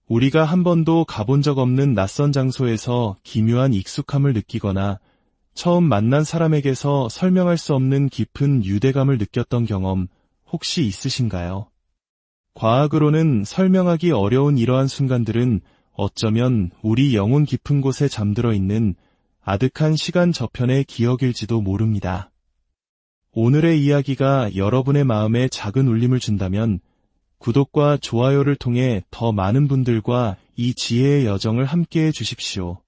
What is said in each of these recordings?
우리가 한 번도 가본 적 없는 낯선 장소에서 기묘한 익숙함을 느끼거나 처음 만난 사람에게서 설명할 수 없는 깊은 유대감을 느꼈던 경험 혹시 있으신가요? 과학으로는 설명하기 어려운 이러한 순간들은 어쩌면 우리 영혼 깊은 곳에 잠들어 있는 아득한 시간 저편의 기억일지도 모릅니다. 오늘의 이야기가 여러분의 마음에 작은 울림을 준다면 구독과 좋아요를 통해 더 많은 분들과 이 지혜의 여정을 함께해 주십시오.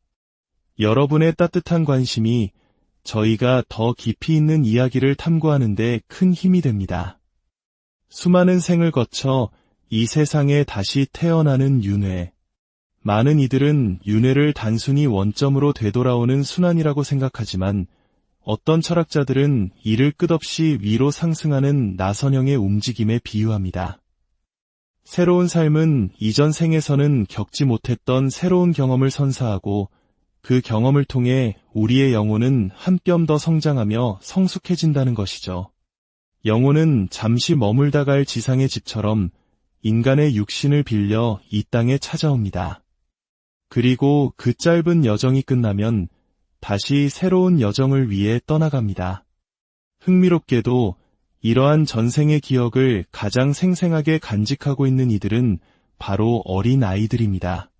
여러분의 따뜻한 관심이 저희가 더 깊이 있는 이야기를 탐구하는 데 큰 힘이 됩니다. 수많은 생을 거쳐 이 세상에 다시 태어나는 윤회. 많은 이들은 윤회를 단순히 원점으로 되돌아오는 순환이라고 생각하지만 어떤 철학자들은 이를 끝없이 위로 상승하는 나선형의 움직임에 비유합니다. 새로운 삶은 이전 생에서는 겪지 못했던 새로운 경험을 선사하고 그 경험을 통해 우리의 영혼은 한 뼘 더 성장하며 성숙해진다는 것이죠. 영혼은 잠시 머물다 갈 지상의 집처럼 인간의 육신을 빌려 이 땅에 찾아옵니다. 그리고 그 짧은 여정이 끝나면 다시 새로운 여정을 위해 떠나갑니다. 흥미롭게도 이러한 전생의 기억을 가장 생생하게 간직하고 있는 이들은 바로 어린 아이들입니다.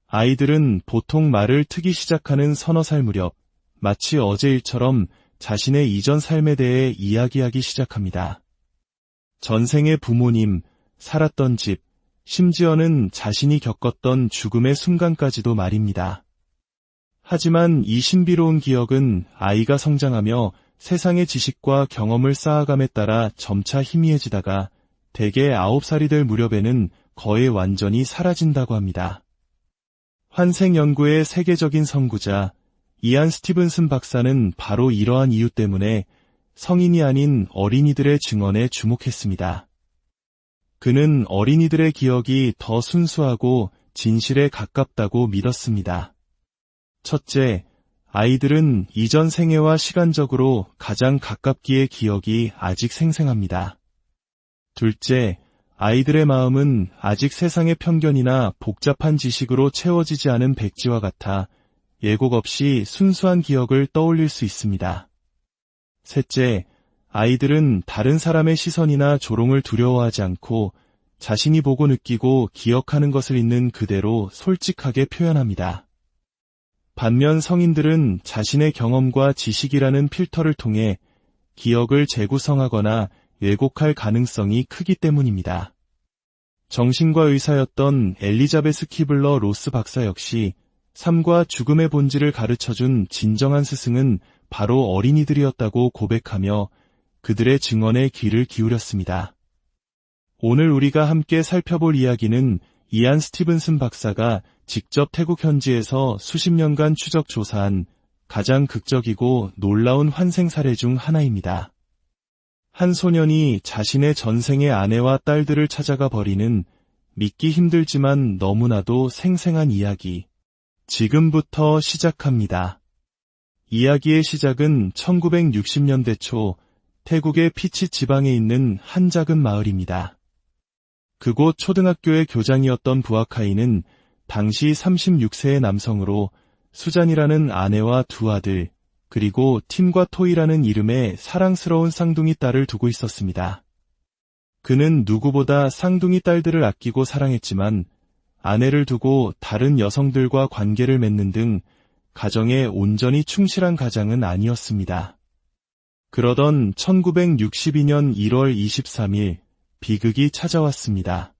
아이들은 보통 말을 트기 시작하는 서너 살 무렵 마치 어제 일처럼 자신의 이전 삶에 대해 이야기하기 시작합니다. 전생의 부모님, 살았던 집, 심지어는 자신이 겪었던 죽음의 순간까지도 말입니다. 하지만 이 신비로운 기억은 아이가 성장하며 세상의 지식과 경험을 쌓아감에 따라 점차 희미해지다가 대개 9살이 될 무렵에는 거의 완전히 사라진다고 합니다. 환생 연구의 세계적인 선구자 이안 스티븐슨 박사는 바로 이러한 이유 때문에 성인이 아닌 어린이들의 증언에 주목했습니다. 그는 어린이들의 기억이 더 순수하고 진실에 가깝다고 믿었습니다. 첫째, 아이들은 이전 생애와 시간적으로 가장 가깝기에 기억이 아직 생생합니다. 둘째, 아이들의 마음은 아직 세상의 편견이나 복잡한 지식으로 채워지지 않은 백지와 같아 예곡 없이 순수한 기억을 떠올릴 수 있습니다. 셋째, 아이들은 다른 사람의 시선이나 조롱을 두려워하지 않고 자신이 보고 느끼고 기억하는 것을 있는 그대로 솔직하게 표현합니다. 반면 성인들은 자신의 경험과 지식이라는 필터를 통해 기억을 재구성하거나 왜곡할 가능성이 크기 때문입니다. 정신과 의사였던 엘리자베스 키블러 로스 박사 역시 삶과 죽음의 본질을 가르쳐준 진정한 스승은 바로 어린이들이었다고 고백하며 그들의 증언에 귀를 기울였습니다. 오늘 우리가 함께 살펴볼 이야기는 이안 스티븐슨 박사가 직접 태국 현지에서 수십 년간 추적 조사한 가장 극적이고 놀라운 환생 사례 중 하나입니다. 한 소년이 자신의 전생의 아내와 딸들을 찾아가 버리는 믿기 힘들지만 너무나도 생생한 이야기. 지금부터 시작합니다. 이야기의 시작은 1960년대 초 태국의 피치 지방에 있는 한 작은 마을입니다. 그곳 초등학교의 교장이었던 부아카이는 당시 36세의 남성으로 수잔이라는 아내와 두 아들, 그리고 팀과 토이라는 이름의 사랑스러운 쌍둥이 딸을 두고 있었습니다. 그는 누구보다 쌍둥이 딸들을 아끼고 사랑했지만 아내를 두고 다른 여성들과 관계를 맺는 등 가정에 온전히 충실한 가장은 아니었습니다. 그러던 1962년 1월 23일 비극이 찾아왔습니다.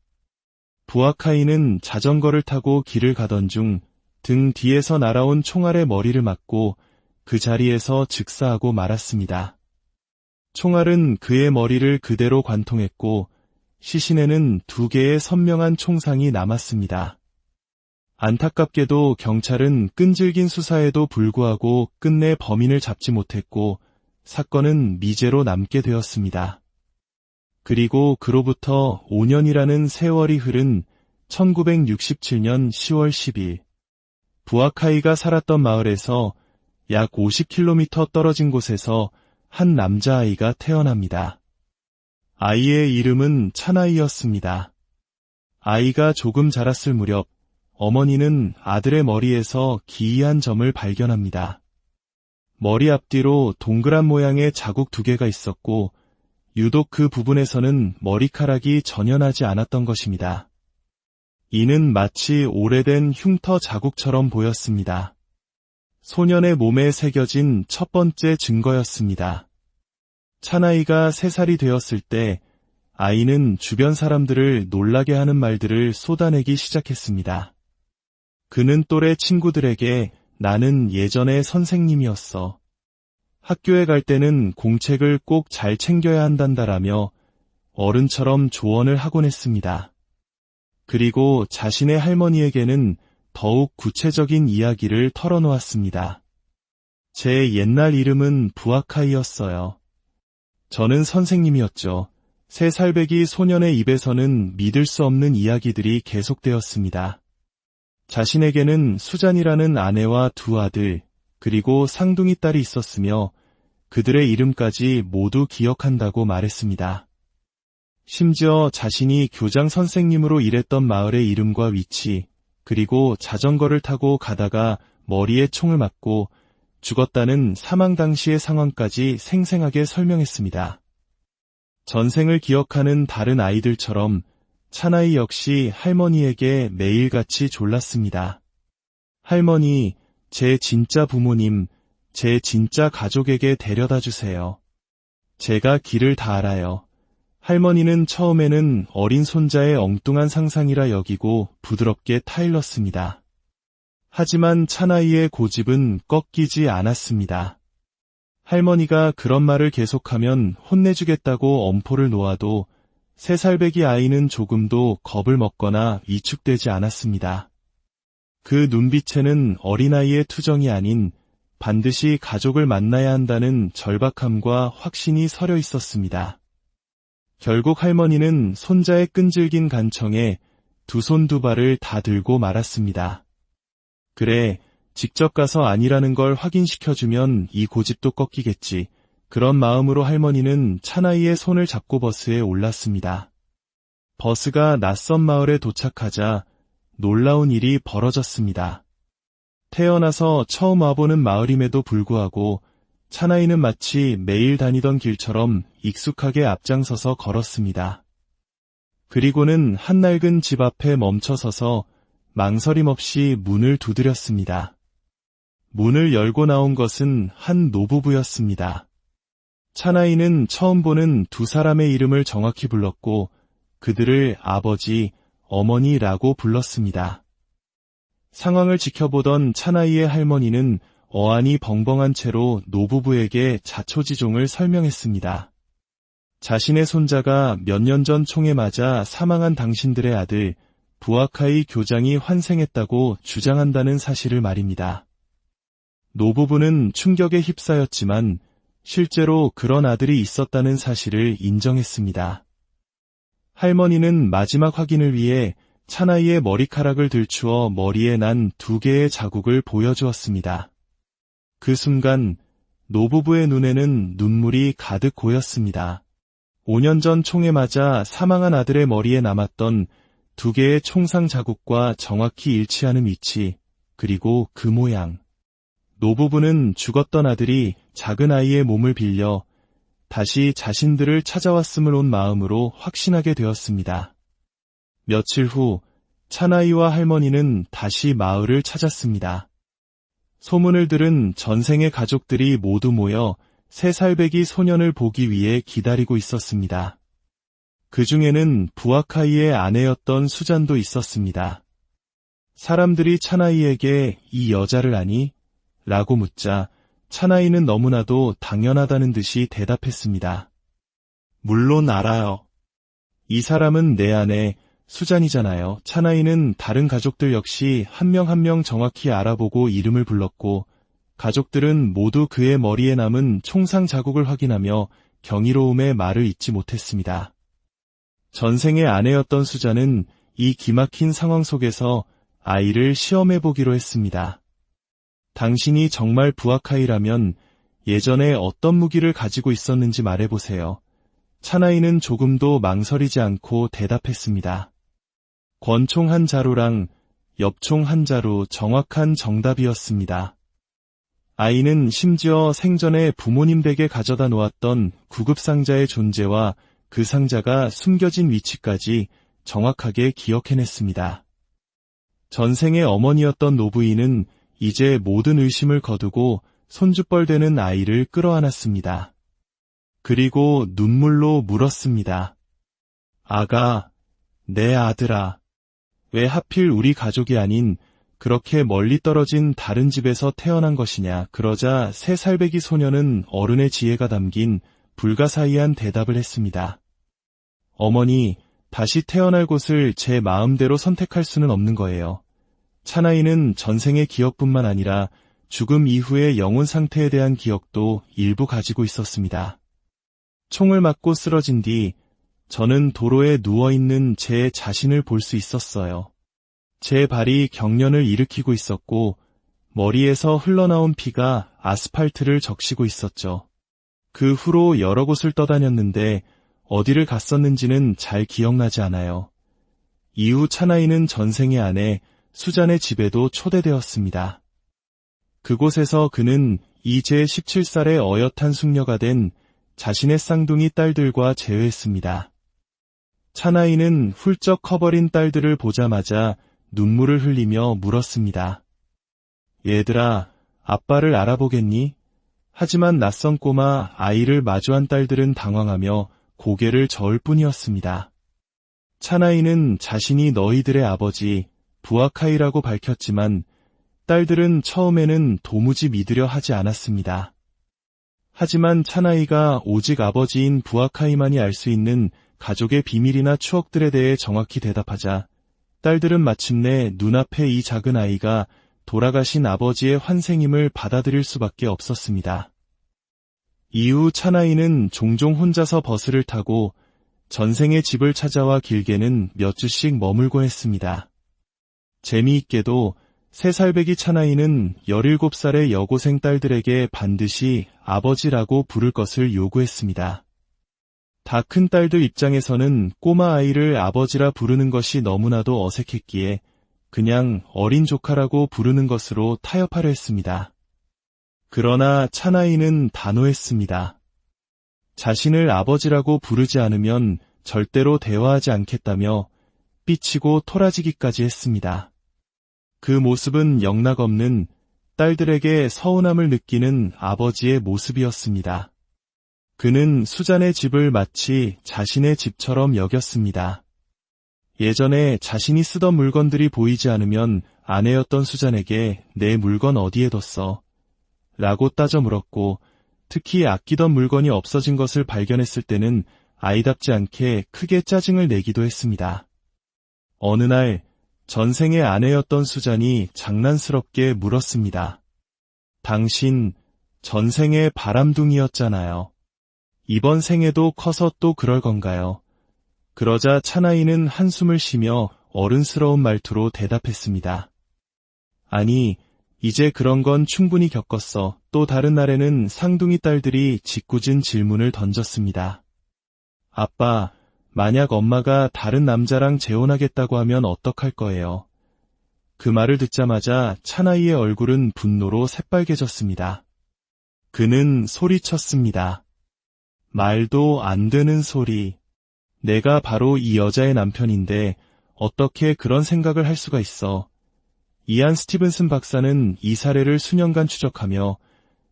부아카이는 자전거를 타고 길을 가던 중 등 뒤에서 날아온 총알에 머리를 맞고 그 자리에서 즉사하고 말았습니다. 총알은 그의 머리를 그대로 관통했고 시신에는 2개의 선명한 총상이 남았습니다. 안타깝게도 경찰은 끈질긴 수사에도 불구하고 끝내 범인을 잡지 못했고 사건은 미제로 남게 되었습니다. 그리고 그로부터 5년이라는 세월이 흐른 1967년 10월 10일 부아카이가 살았던 마을에서 약 50km 떨어진 곳에서 한 남자아이가 태어납니다. 아이의 이름은 차나이였습니다. 아이가 조금 자랐을 무렵 어머니는 아들의 머리에서 기이한 점을 발견합니다. 머리 앞뒤로 동그란 모양의 자국 2개가 있었고 유독 그 부분에서는 머리카락이 전혀 나지 않았던 것입니다. 이는 마치 오래된 흉터 자국처럼 보였습니다. 소년의 몸에 새겨진 첫 번째 증거였습니다. 차나이가 3살이 되었을 때 아이는 주변 사람들을 놀라게 하는 말들을 쏟아내기 시작했습니다. 그는 또래 친구들에게 나는 예전에 선생님이었어. 학교에 갈 때는 공책을 꼭 잘 챙겨야 한단다라며 어른처럼 조언을 하곤 했습니다. 그리고 자신의 할머니에게는 더욱 구체적인 이야기를 털어놓았습니다. 제 옛날 이름은 부아카이였어요. 저는 선생님이었죠. 3살배기 소년의 입에서는 믿을 수 없는 이야기들이 계속되었습니다. 자신에게는 수잔이라는 아내와 2 아들, 그리고 쌍둥이 딸이 있었으며 그들의 이름까지 모두 기억한다고 말했습니다. 심지어 자신이 교장 선생님으로 일했던 마을의 이름과 위치, 그리고 자전거를 타고 가다가 머리에 총을 맞고 죽었다는 사망 당시의 상황까지 생생하게 설명했습니다. 전생을 기억하는 다른 아이들처럼 차나이 역시 할머니에게 매일같이 졸랐습니다. 할머니, 제 진짜 부모님, 제 진짜 가족에게 데려다 주세요. 제가 길을 다 알아요. 할머니는 처음에는 어린 손자의 엉뚱한 상상이라 여기고 부드럽게 타일렀습니다. 하지만 차나이의 고집은 꺾이지 않았습니다. 할머니가 그런 말을 계속하면 혼내주겠다고 엄포를 놓아도 3살배기 아이는 조금도 겁을 먹거나 위축되지 않았습니다. 그 눈빛에는 어린아이의 투정이 아닌 반드시 가족을 만나야 한다는 절박함과 확신이 서려 있었습니다. 결국 할머니는 손자의 끈질긴 간청에 2 손 2 발을 다 들고 말았습니다. 그래, 직접 가서 아니라는 걸 확인시켜주면 이 고집도 꺾이겠지. 그런 마음으로 할머니는 차나이의 손을 잡고 버스에 올랐습니다. 버스가 낯선 마을에 도착하자 놀라운 일이 벌어졌습니다. 태어나서 처음 와보는 마을임에도 불구하고 차나이는 마치 매일 다니던 길처럼 익숙하게 앞장서서 걸었습니다. 그리고는 한낡은 집 앞에 멈춰서서 망설임 없이 문을 두드렸습니다. 문을 열고 나온 것은 한 노부부였습니다. 차나이는 처음 보는 2 사람의 이름을 정확히 불렀고 그들을 아버지, 어머니라고 불렀습니다. 상황을 지켜보던 차나이의 할머니는 어안이 벙벙한 채로 노부부에게 자초지종을 설명했습니다. 자신의 손자가 몇 년 전 총에 맞아 사망한 당신들의 아들 부아카이 교장이 환생했다고 주장한다는 사실을 말입니다. 노부부는 충격에 휩싸였지만 실제로 그런 아들이 있었다는 사실을 인정했습니다. 할머니는 마지막 확인을 위해 차나이의 머리카락을 들추어 머리에 난 2개의 자국을 보여주었습니다. 그 순간 노부부의 눈에는 눈물이 가득 고였습니다. 5년 전 총에 맞아 사망한 아들의 머리에 남았던 2개의 총상 자국과 정확히 일치하는 위치, 그리고 그 모양. 노부부는 죽었던 아들이 작은 아이의 몸을 빌려 다시 자신들을 찾아왔음을 온 마음으로 확신하게 되었습니다. 며칠 후 차나이와 할머니는 다시 마을을 찾았습니다. 소문을 들은 전생의 가족들이 모두 모여 3살배기 소년을 보기 위해 기다리고 있었습니다. 그 중에는 부아카이의 아내였던 수잔도 있었습니다. 사람들이 차나이에게 이 여자를 아니? 라고 묻자 차나이는 너무나도 당연하다는 듯이 대답했습니다. 물론 알아요. 이 사람은 내 아내 수잔이잖아요. 차나이는 다른 가족들 역시 한 명 한 명 정확히 알아보고 이름을 불렀고 가족들은 모두 그의 머리에 남은 총상 자국을 확인하며 경이로움에 말을 잇지 못했습니다. 전생의 아내였던 수잔은 이 기막힌 상황 속에서 아이를 시험해보기로 했습니다. 당신이 정말 부아카이라면 예전에 어떤 무기를 가지고 있었는지 말해보세요. 차나이는 조금도 망설이지 않고 대답했습니다. 권총 한 자루랑 엽총 한 자루 정확한 정답이었습니다. 아이는 심지어 생전에 부모님 댁에 가져다 놓았던 구급상자의 존재와 그 상자가 숨겨진 위치까지 정확하게 기억해냈습니다. 전생의 어머니였던 노부인은 이제 모든 의심을 거두고 손주뻘되는 아이를 끌어안았습니다. 그리고 눈물로 물었습니다. 아가, 내 아들아, 왜 하필 우리 가족이 아닌 그렇게 멀리 떨어진 다른 집에서 태어난 것이냐. 그러자 3살배기 소녀는 어른의 지혜가 담긴 불가사의한 대답을 했습니다. 어머니, 다시 태어날 곳을 제 마음대로 선택할 수는 없는 거예요. 차나이는 전생의 기억뿐만 아니라 죽음 이후의 영혼 상태에 대한 기억도 일부 가지고 있었습니다. 총을 맞고 쓰러진 뒤 저는 도로에 누워있는 제 자신을 볼 수 있었어요. 제 발이 경련을 일으키고 있었고 머리에서 흘러나온 피가 아스팔트를 적시고 있었죠. 그 후로 여러 곳을 떠다녔는데 어디를 갔었는지는 잘 기억나지 않아요. 이후 차나이는 전생의 아내 수잔의 집에도 초대되었습니다. 그곳에서 그는 이제 17살의 어엿한 숙녀가 된 자신의 쌍둥이 딸들과 재회했습니다. 차나이는 훌쩍 커버린 딸들을 보자마자 눈물을 흘리며 물었습니다. 얘들아, 아빠를 알아보겠니? 하지만 낯선 꼬마 아이를 마주한 딸들은 당황하며 고개를 저을 뿐이었습니다. 차나이는 자신이 너희들의 아버지 부아카이라고 밝혔지만 딸들은 처음에는 도무지 믿으려 하지 않았습니다. 하지만 차나이가 오직 아버지인 부아카이만이 알 수 있는 가족의 비밀이나 추억들에 대해 정확히 대답하자 딸들은 마침내 눈앞에 이 작은 아이가 돌아가신 아버지의 환생임을 받아들일 수밖에 없었습니다. 이후 차나이는 종종 혼자서 버스를 타고 전생의 집을 찾아와 길게는 몇 주씩 머물곤 했습니다. 재미있게도 3살배기 차나이는 17살의 여고생 딸들에게 반드시 아버지라고 부를 것을 요구했습니다. 다 큰 딸들 입장에서는 꼬마 아이를 아버지라 부르는 것이 너무나도 어색했기에 그냥 어린 조카라고 부르는 것으로 타협하려 했습니다. 그러나 차나이는 단호했습니다. 자신을 아버지라고 부르지 않으면 절대로 대화하지 않겠다며 삐치고 토라지기까지 했습니다. 그 모습은 영락없는 딸들에게 서운함을 느끼는 아버지의 모습이었습니다. 그는 수잔의 집을 마치 자신의 집처럼 여겼습니다. 예전에 자신이 쓰던 물건들이 보이지 않으면 아내였던 수잔에게 내 물건 어디에 뒀어? 라고 따져 물었고 특히 아끼던 물건이 없어진 것을 발견했을 때는 아이답지 않게 크게 짜증을 내기도 했습니다. 어느 날 전생의 아내였던 수잔이 장난스럽게 물었습니다. 당신 전생의 바람둥이였잖아요. 이번 생에도 커서 또 그럴 건가요? 그러자 차나이는 한숨을 쉬며 어른스러운 말투로 대답했습니다. 아니, 이제 그런 건 충분히 겪었어. 또 다른 날에는 쌍둥이 딸들이 짓궂은 질문을 던졌습니다. 아빠, 만약 엄마가 다른 남자랑 재혼하겠다고 하면 어떡할 거예요? 그 말을 듣자마자 차나이의 얼굴은 분노로 새빨개졌습니다. 그는 소리쳤습니다. 말도 안 되는 소리. 내가 바로 이 여자의 남편인데 어떻게 그런 생각을 할 수가 있어. 이안 스티븐슨 박사는 이 사례를 수년간 추적하며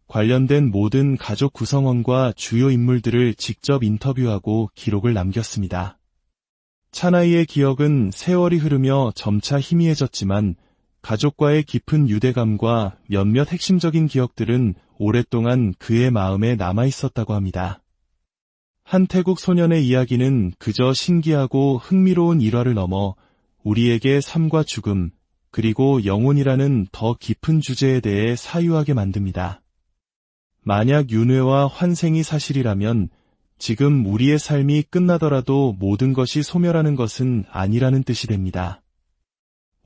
관련된 모든 가족 구성원과 주요 인물들을 직접 인터뷰하고 기록을 남겼습니다. 차나이의 기억은 세월이 흐르며 점차 희미해졌지만 가족과의 깊은 유대감과 몇몇 핵심적인 기억들은 오랫동안 그의 마음에 남아있었다고 합니다. 한 태국 소년의 이야기는 그저 신기하고 흥미로운 일화를 넘어 우리에게 삶과 죽음, 그리고 영혼이라는 더 깊은 주제에 대해 사유하게 만듭니다. 만약 윤회와 환생이 사실이라면 지금 우리의 삶이 끝나더라도 모든 것이 소멸하는 것은 아니라는 뜻이 됩니다.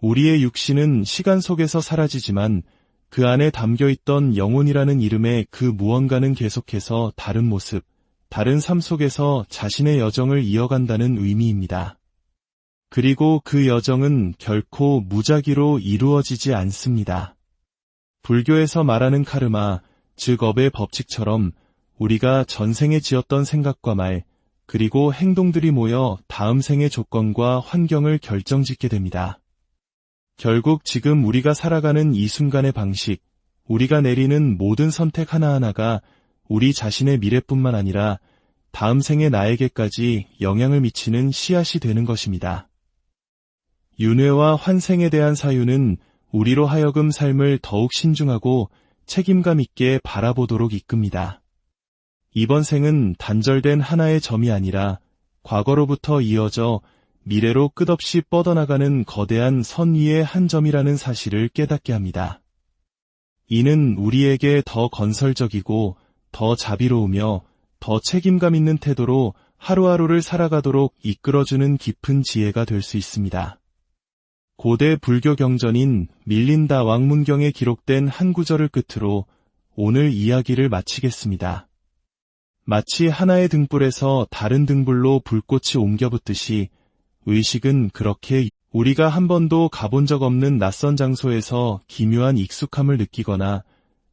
우리의 육신은 시간 속에서 사라지지만 그 안에 담겨있던 영혼이라는 이름의 그 무언가는 계속해서 다른 모습, 다른 삶 속에서 자신의 여정을 이어간다는 의미입니다. 그리고 그 여정은 결코 무작위로 이루어지지 않습니다. 불교에서 말하는 카르마, 즉 업의 법칙처럼 우리가 전생에 지었던 생각과 말, 그리고 행동들이 모여 다음 생의 조건과 환경을 결정짓게 됩니다. 결국 지금 우리가 살아가는 이 순간의 방식, 우리가 내리는 모든 선택 하나하나가 우리 자신의 미래뿐만 아니라 다음 생의 나에게까지 영향을 미치는 씨앗이 되는 것입니다. 윤회와 환생에 대한 사유는 우리로 하여금 삶을 더욱 신중하고 책임감 있게 바라보도록 이끕니다. 이번 생은 단절된 하나의 점이 아니라 과거로부터 이어져 미래로 끝없이 뻗어나가는 거대한 선 위의 한 점이라는 사실을 깨닫게 합니다. 이는 우리에게 더 건설적이고 더 자비로우며 더 책임감 있는 태도로 하루하루를 살아가도록 이끌어주는 깊은 지혜가 될 수 있습니다. 고대 불교 경전인 밀린다 왕문경에 기록된 한 구절을 끝으로 오늘 이야기를 마치겠습니다. 마치 하나의 등불에서 다른 등불로 불꽃이 옮겨 붙듯이 의식은 그렇게 우리가 한 번도 가본 적 없는 낯선 장소에서 기묘한 익숙함을 느끼거나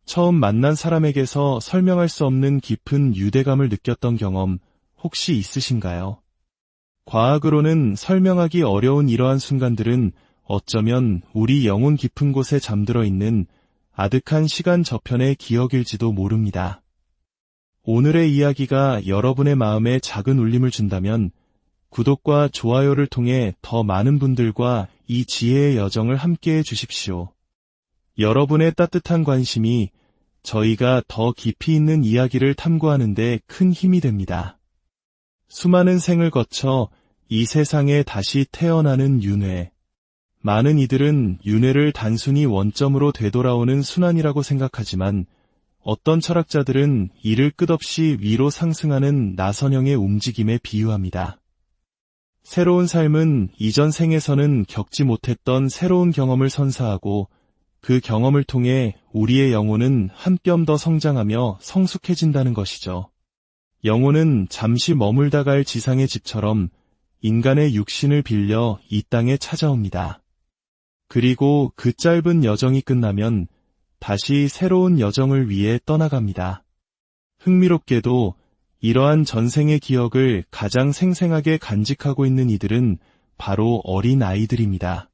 처음 만난 사람에게서 설명할 수 없는 깊은 유대감을 느꼈던 경험 혹시 있으신가요? 과학으로는 설명하기 어려운 이러한 순간들은 어쩌면 우리 영혼 깊은 곳에 잠들어 있는 아득한 시간 저편의 기억일지도 모릅니다. 오늘의 이야기가 여러분의 마음에 작은 울림을 준다면 구독과 좋아요를 통해 더 많은 분들과 이 지혜의 여정을 함께해 주십시오. 여러분의 따뜻한 관심이 저희가 더 깊이 있는 이야기를 탐구하는 데 큰 힘이 됩니다. 수많은 생을 거쳐 이 세상에 다시 태어나는 윤회. 많은 이들은 윤회를 단순히 원점으로 되돌아오는 순환이라고 생각하지만 어떤 철학자들은 이를 끝없이 위로 상승하는 나선형의 움직임에 비유합니다. 새로운 삶은 이전 생에서는 겪지 못했던 새로운 경험을 선사하고 그 경험을 통해 우리의 영혼은 한 뼘 더 성장하며 성숙해진다는 것이죠. 영혼은 잠시 머물다 갈 지상의 집처럼 인간의 육신을 빌려 이 땅에 찾아옵니다. 그리고 그 짧은 여정이 끝나면 다시 새로운 여정을 위해 떠나갑니다. 흥미롭게도 이러한 전생의 기억을 가장 생생하게 간직하고 있는 이들은 바로 어린 아이들입니다.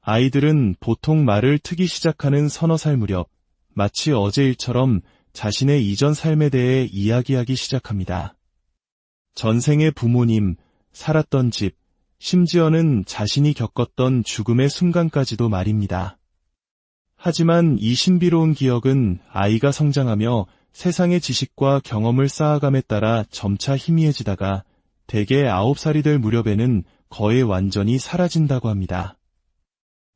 아이들은 보통 말을 트기 시작하는 서너 살 무렵 마치 어제 일처럼 자신의 이전 삶에 대해 이야기하기 시작합니다. 전생의 부모님, 살았던 집, 심지어는 자신이 겪었던 죽음의 순간까지도 말입니다. 하지만 이 신비로운 기억은 아이가 성장하며 세상의 지식과 경험을 쌓아감에 따라 점차 희미해지다가 대개 9살이 될 무렵에는 거의 완전히 사라진다고 합니다.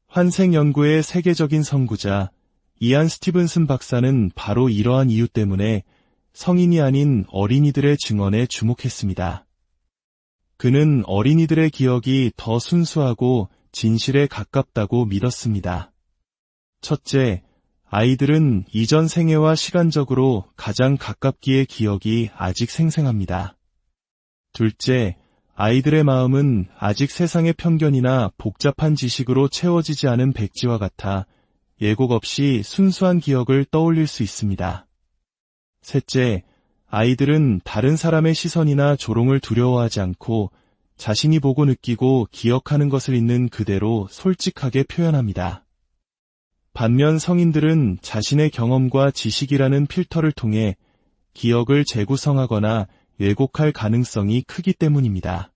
환생 연구의 세계적인 선구자 이안 스티븐슨 박사는 바로 이러한 이유 때문에 성인이 아닌 어린이들의 증언에 주목했습니다. 그는 어린이들의 기억이 더 순수하고 진실에 가깝다고 믿었습니다. 첫째, 아이들은 이전 생애와 시간적으로 가장 가깝기에 기억이 아직 생생합니다. 둘째, 아이들의 마음은 아직 세상의 편견이나 복잡한 지식으로 채워지지 않은 백지와 같아 예곡 없이 순수한 기억을 떠올릴 수 있습니다. 셋째, 아이들은 다른 사람의 시선이나 조롱을 두려워하지 않고 자신이 보고 느끼고 기억하는 것을 있는 그대로 솔직하게 표현합니다. 반면 성인들은 자신의 경험과 지식이라는 필터를 통해 기억을 재구성하거나 왜곡할 가능성이 크기 때문입니다.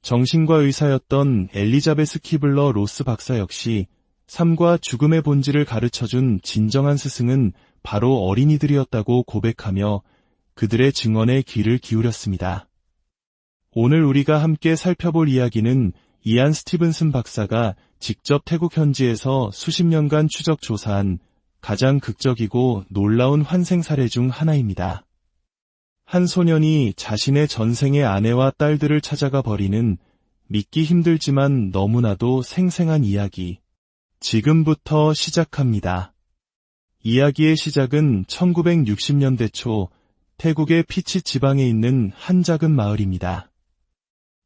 정신과 의사였던 엘리자베스 키블러 로스 박사 역시 삶과 죽음의 본질을 가르쳐준 진정한 스승은 바로 어린이들이었다고 고백하며 그들의 증언에 귀를 기울였습니다. 오늘 우리가 함께 살펴볼 이야기는 이안 스티븐슨 박사가 직접 태국 현지에서 수십 년간 추적 조사한 가장 극적이고 놀라운 환생 사례 중 하나입니다. 한 소년이 자신의 전생의 아내와 딸들을 찾아가 버리는 믿기 힘들지만 너무나도 생생한 이야기. 지금부터 시작합니다. 이야기의 시작은 1960년대 초 태국의 피치 지방에 있는 한 작은 마을입니다.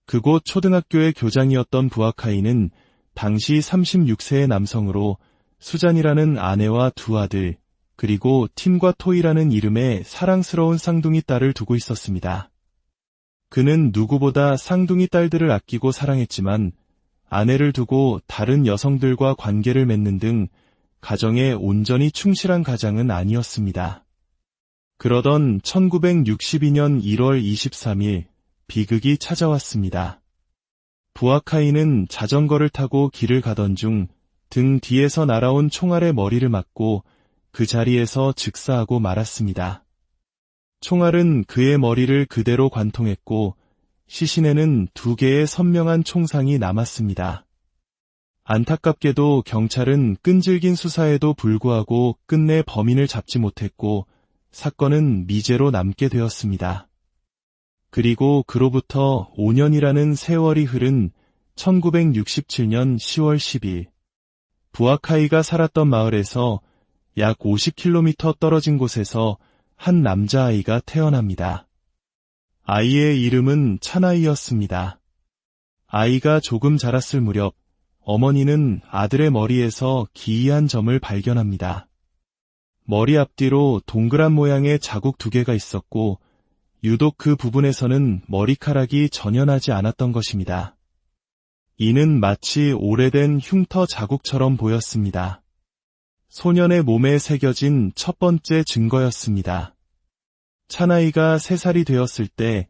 그곳 초등학교의 교장이었던 부아카이는 당시 36세의 남성으로 수잔이라는 아내와 두 아들, 그리고 팀과 토이라는 이름의 사랑스러운 쌍둥이 딸을 두고 있었습니다. 그는 누구보다 쌍둥이 딸들을 아끼고 사랑했지만 아내를 두고 다른 여성들과 관계를 맺는 등 가정에 온전히 충실한 가장은 아니었습니다. 그러던 1962년 1월 23일 비극이 찾아왔습니다. 부아카이는 자전거를 타고 길을 가던 중 등 뒤에서 날아온 총알에 머리를 맞고 그 자리에서 즉사하고 말았습니다. 총알은 그의 머리를 그대로 관통했고 시신에는 2개의 선명한 총상이 남았습니다. 안타깝게도 경찰은 끈질긴 수사에도 불구하고 끝내 범인을 잡지 못했고 사건은 미제로 남게 되었습니다. 그리고 그로부터 5년이라는 세월이 흐른 1967년 10월 10일 부아카이가 살았던 마을에서 약 50km 떨어진 곳에서 한 남자아이가 태어납니다. 아이의 이름은 차나이였습니다. 아이가 조금 자랐을 무렵 어머니는 아들의 머리에서 기이한 점을 발견합니다. 머리 앞뒤로 동그란 모양의 자국 2개가 있었고 유독 그 부분에서는 머리카락이 전혀 나지 않았던 것입니다. 이는 마치 오래된 흉터 자국처럼 보였습니다. 소년의 몸에 새겨진 첫 번째 증거였습니다. 차나이가 3살이 되었을 때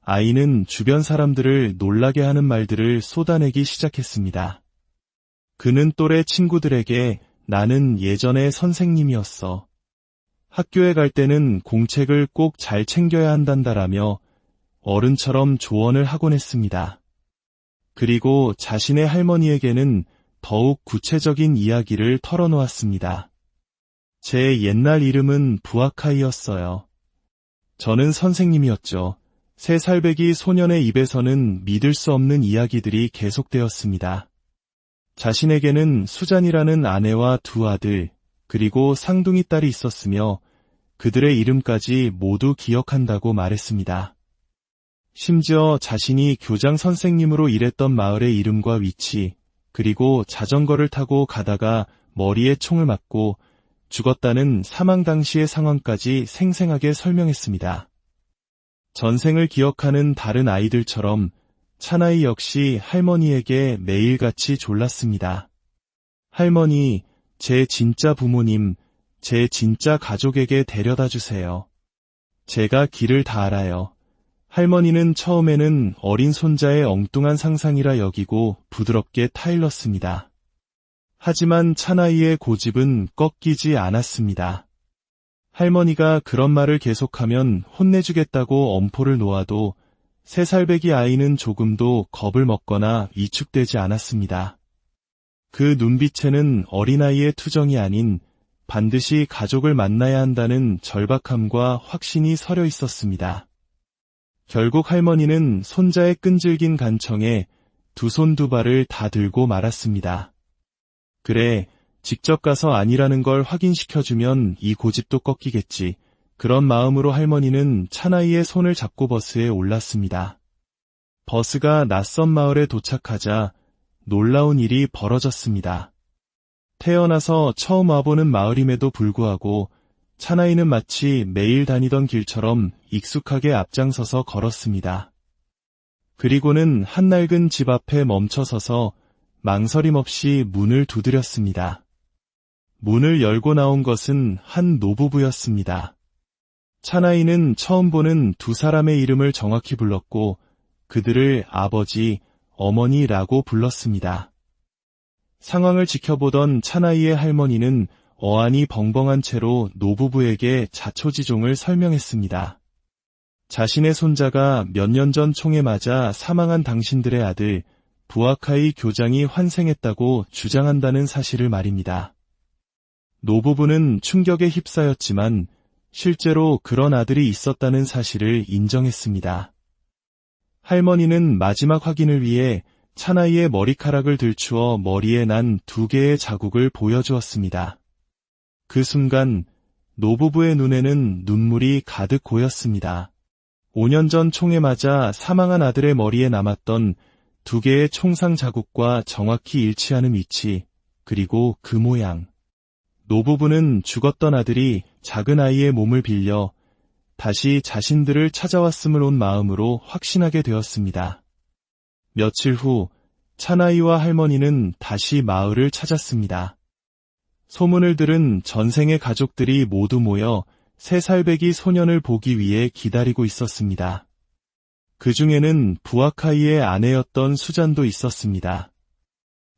아이는 주변 사람들을 놀라게 하는 말들을 쏟아내기 시작했습니다. 그는 또래 친구들에게 나는 예전에 선생님이었어. 학교에 갈 때는 공책을 꼭 잘 챙겨야 한단다라며 어른처럼 조언을 하곤 했습니다. 그리고 자신의 할머니에게는 더욱 구체적인 이야기를 털어놓았습니다. 제 옛날 이름은 부아카이였어요. 저는 선생님이었죠. 3살배기 소년의 입에서는 믿을 수 없는 이야기들이 계속되었습니다. 자신에게는 수잔이라는 아내와 2 아들, 그리고 쌍둥이 딸이 있었으며 그들의 이름까지 모두 기억한다고 말했습니다. 심지어 자신이 교장 선생님으로 일했던 마을의 이름과 위치, 그리고 자전거를 타고 가다가 머리에 총을 맞고 죽었다는 사망 당시의 상황까지 생생하게 설명했습니다. 전생을 기억하는 다른 아이들처럼 차나이 역시 할머니에게 매일같이 졸랐습니다. 할머니, 제 진짜 부모님, 제 진짜 가족에게 데려다 주세요. 제가 길을 다 알아요. 할머니는 처음에는 어린 손자의 엉뚱한 상상이라 여기고 부드럽게 타일렀습니다. 하지만 차나이의 고집은 꺾이지 않았습니다. 할머니가 그런 말을 계속하면 혼내주겠다고 엄포를 놓아도 3살배기 아이는 조금도 겁을 먹거나 위축되지 않았습니다. 그 눈빛에는 어린아이의 투정이 아닌 반드시 가족을 만나야 한다는 절박함과 확신이 서려 있었습니다. 결국 할머니는 손자의 끈질긴 간청에 2 손 2 발을 다 들고 말았습니다. 그래, 직접 가서 아니라는 걸 확인시켜주면 이 고집도 꺾이겠지. 그런 마음으로 할머니는 차나이의 손을 잡고 버스에 올랐습니다. 버스가 낯선 마을에 도착하자 놀라운 일이 벌어졌습니다. 태어나서 처음 와보는 마을임에도 불구하고 차나이는 마치 매일 다니던 길처럼 익숙하게 앞장서서 걸었습니다. 그리고는 한낡은 집 앞에 멈춰서서 망설임 없이 문을 두드렸습니다. 문을 열고 나온 것은 한 노부부였습니다. 차나이는 처음 보는 2 사람의 이름을 정확히 불렀고 그들을 아버지, 어머니라고 불렀습니다. 상황을 지켜보던 차나이의 할머니는 어안이 벙벙한 채로 노부부에게 자초지종을 설명했습니다. 자신의 손자가 몇 년 전 총에 맞아 사망한 당신들의 아들 부아카이 교장이 환생했다고 주장한다는 사실을 말입니다. 노부부는 충격에 휩싸였지만 실제로 그런 아들이 있었다는 사실을 인정했습니다. 할머니는 마지막 확인을 위해 차나이의 머리카락을 들추어 머리에 난 2개의 자국을 보여주었습니다. 그 순간 노부부의 눈에는 눈물이 가득 고였습니다. 5년 전 총에 맞아 사망한 아들의 머리에 남았던 2개의 총상 자국과 정확히 일치하는 위치, 그리고 그 모양. 노부부는 죽었던 아들이 작은 아이의 몸을 빌려 다시 자신들을 찾아왔음을 온 마음으로 확신하게 되었습니다. 며칠 후 차나이와 할머니는 다시 마을을 찾았습니다. 소문을 들은 전생의 가족들이 모두 모여 3살배기 소년을 보기 위해 기다리고 있었습니다. 그 중에는 부아카이의 아내였던 수잔도 있었습니다.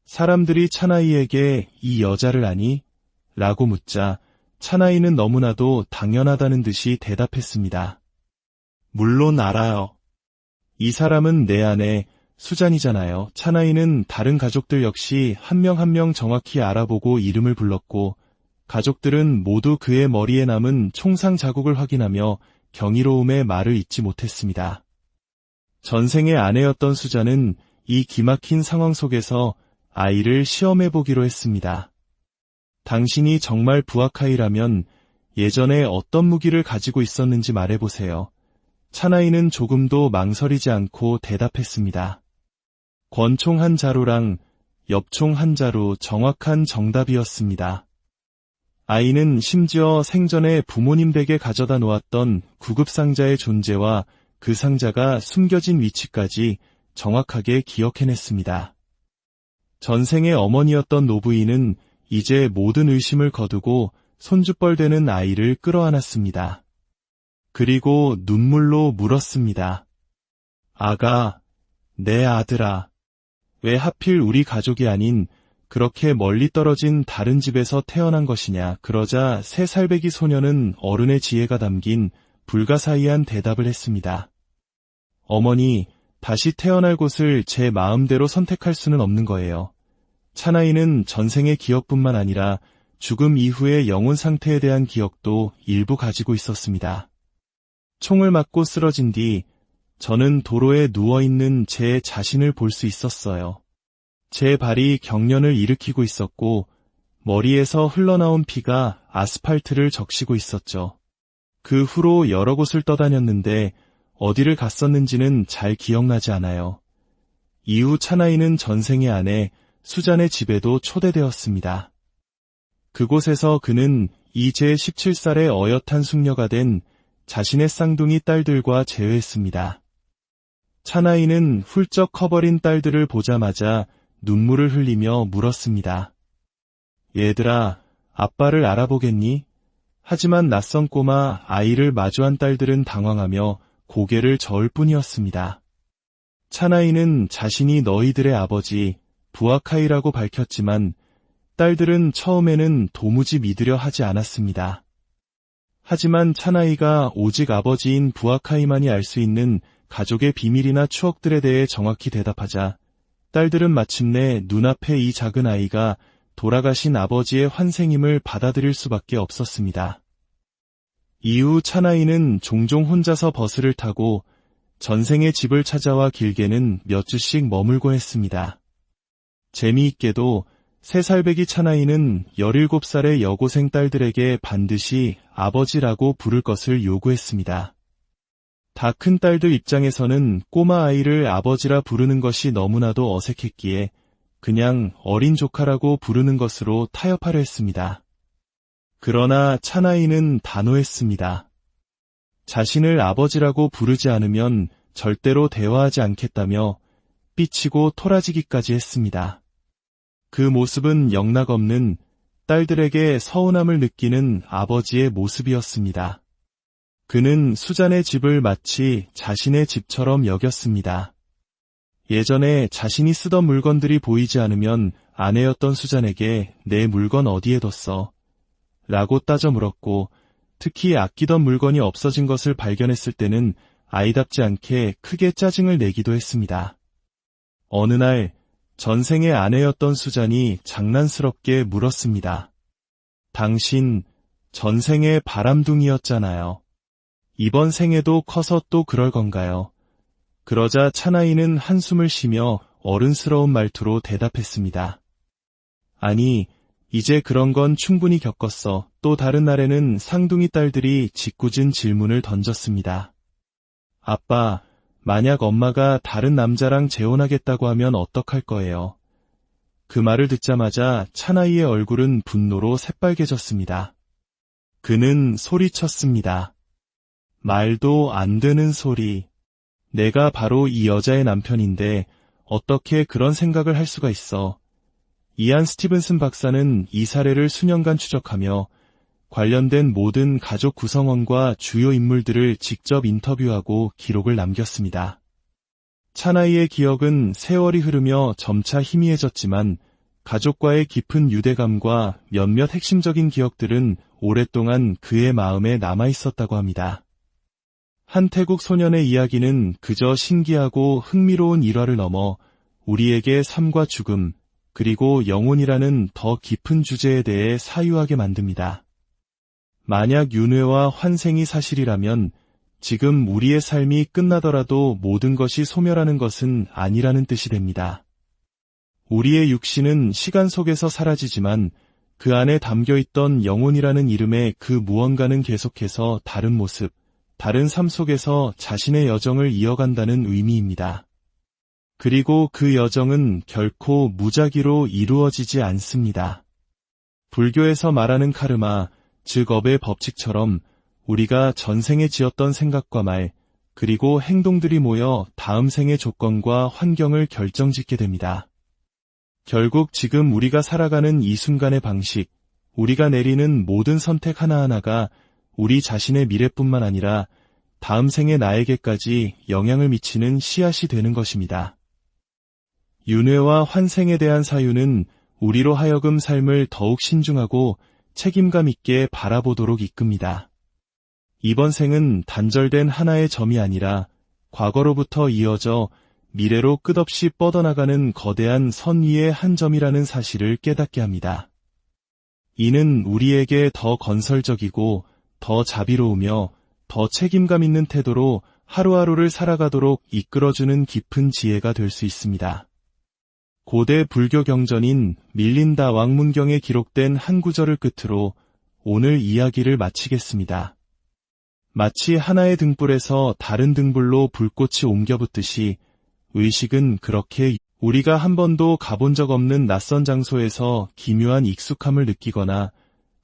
사람들이 차나이에게 이 여자를 아니? 라고 묻자 차나이는 너무나도 당연하다는 듯이 대답했습니다. 물론 알아요. 이 사람은 내 아내 수잔이잖아요. 차나이는 다른 가족들 역시 한 명 한 명 정확히 알아보고 이름을 불렀고 가족들은 모두 그의 머리에 남은 총상 자국을 확인하며 경이로움에 말을 잇지 못했습니다. 전생의 아내였던 수잔은 이 기막힌 상황 속에서 아이를 시험해보기로 했습니다. 당신이 정말 부아카이라면 예전에 어떤 무기를 가지고 있었는지 말해보세요. 차나이는 조금도 망설이지 않고 대답했습니다. 권총 한 자루랑 엽총 한 자루, 정확한 정답이었습니다. 아이는 심지어 생전에 부모님 댁에 가져다 놓았던 구급상자의 존재와 그 상자가 숨겨진 위치까지 정확하게 기억해냈습니다. 전생의 어머니였던 노부인은 이제 모든 의심을 거두고 손주뻘되는 아이를 끌어안았습니다. 그리고 눈물로 물었습니다. 아가, 내 아들아, 왜 하필 우리 가족이 아닌 그렇게 멀리 떨어진 다른 집에서 태어난 것이냐. 그러자 3살배기 소녀는 어른의 지혜가 담긴 불가사의한 대답을 했습니다. 어머니, 다시 태어날 곳을 제 마음대로 선택할 수는 없는 거예요. 차나이는 전생의 기억뿐만 아니라 죽음 이후의 영혼 상태에 대한 기억도 일부 가지고 있었습니다. 총을 맞고 쓰러진 뒤 저는 도로에 누워있는 제 자신을 볼 수 있었어요. 제 발이 경련을 일으키고 있었고 머리에서 흘러나온 피가 아스팔트를 적시고 있었죠. 그 후로 여러 곳을 떠다녔는데 어디를 갔었는지는 잘 기억나지 않아요. 이후 차나이는 전생의 아내 수잔의 집에도 초대되었습니다. 그곳에서 그는 이제 17살의 어엿한 숙녀가 된 자신의 쌍둥이 딸들과 재회했습니다. 차나이는 훌쩍 커버린 딸들을 보자마자 눈물을 흘리며 물었습니다. 얘들아, 아빠를 알아보겠니? 하지만 낯선 꼬마 아이를 마주한 딸들은 당황하며 고개를 저을 뿐이었습니다. 차나이는 자신이 너희들의 아버지 부아카이라고 밝혔지만 딸들은 처음에는 도무지 믿으려 하지 않았습니다. 하지만 차나이가 오직 아버지인 부아카이만이 알 수 있는 가족의 비밀이나 추억들에 대해 정확히 대답하자 딸들은 마침내 눈앞에 이 작은 아이가 돌아가신 아버지의 환생임을 받아들일 수밖에 없었습니다. 이후 차나이는 종종 혼자서 버스를 타고 전생의 집을 찾아와 길게는 몇 주씩 머물곤 했습니다. 재미있게도 3살배기 차나이는 17살의 여고생 딸들에게 반드시 아버지라고 부를 것을 요구했습니다. 다 큰 딸들 입장에서는 꼬마 아이를 아버지라 부르는 것이 너무나도 어색했기에 그냥 어린 조카라고 부르는 것으로 타협하려 했습니다. 그러나 차나이는 단호했습니다. 자신을 아버지라고 부르지 않으면 절대로 대화하지 않겠다며 삐치고 토라지기까지 했습니다. 그 모습은 영락없는 딸들에게 서운함을 느끼는 아버지의 모습이었습니다. 그는 수잔의 집을 마치 자신의 집처럼 여겼습니다. 예전에 자신이 쓰던 물건들이 보이지 않으면 아내였던 수잔에게 내 물건 어디에 뒀어? 라고 따져 물었고 특히 아끼던 물건이 없어진 것을 발견했을 때는 아이답지 않게 크게 짜증을 내기도 했습니다. 어느 날 전생의 아내였던 수잔이 장난스럽게 물었습니다. 당신 전생의 바람둥이였잖아요. 이번 생에도 커서 또 그럴 건가요? 그러자 차나이는 한숨을 쉬며 어른스러운 말투로 대답했습니다. 아니, 이제 그런 건 충분히 겪었어. 또 다른 날에는 쌍둥이 딸들이 짓궂은 질문을 던졌습니다. 아빠, 만약 엄마가 다른 남자랑 재혼하겠다고 하면 어떡할 거예요? 그 말을 듣자마자 차나이의 얼굴은 분노로 새빨개졌습니다. 그는 소리쳤습니다. 말도 안 되는 소리. 내가 바로 이 여자의 남편인데 어떻게 그런 생각을 할 수가 있어. 이안 스티븐슨 박사는 이 사례를 수년간 추적하며 관련된 모든 가족 구성원과 주요 인물들을 직접 인터뷰하고 기록을 남겼습니다. 차나이의 기억은 세월이 흐르며 점차 희미해졌지만 가족과의 깊은 유대감과 몇몇 핵심적인 기억들은 오랫동안 그의 마음에 남아있었다고 합니다. 한 태국 소년의 이야기는 그저 신기하고 흥미로운 일화를 넘어 우리에게 삶과 죽음, 그리고 영혼이라는 더 깊은 주제에 대해 사유하게 만듭니다. 만약 윤회와 환생이 사실이라면 지금 우리의 삶이 끝나더라도 모든 것이 소멸하는 것은 아니라는 뜻이 됩니다. 우리의 육신은 시간 속에서 사라지지만 그 안에 담겨있던 영혼이라는 이름의 그 무언가는 계속해서 다른 모습, 다른 삶 속에서 자신의 여정을 이어간다는 의미입니다. 그리고 그 여정은 결코 무작위로 이루어지지 않습니다. 불교에서 말하는 카르마, 즉 업의 법칙처럼 우리가 전생에 지었던 생각과 말, 그리고 행동들이 모여 다음 생의 조건과 환경을 결정짓게 됩니다. 결국 지금 우리가 살아가는 이 순간의 방식, 우리가 내리는 모든 선택 하나하나가 우리 자신의 미래뿐만 아니라 다음 생의 나에게까지 영향을 미치는 씨앗이 되는 것입니다. 윤회와 환생에 대한 사유는 우리로 하여금 삶을 더욱 신중하고 책임감 있게 바라보도록 이끕니다. 이번 생은 단절된 하나의 점이 아니라 과거로부터 이어져 미래로 끝없이 뻗어나가는 거대한 선 위의 한 점이라는 사실을 깨닫게 합니다. 이는 우리에게 더 건설적이고 더 자비로우며 더 책임감 있는 태도로 하루하루를 살아가도록 이끌어주는 깊은 지혜가 될 수 있습니다. 고대 불교 경전인 밀린다 왕문경에 기록된 한 구절을 끝으로 오늘 이야기를 마치겠습니다. 마치 하나의 등불에서 다른 등불로 불꽃이 옮겨붙듯이 의식은 그렇게 우리가 한 번도 가본 적 없는 낯선 장소에서 기묘한 익숙함을 느끼거나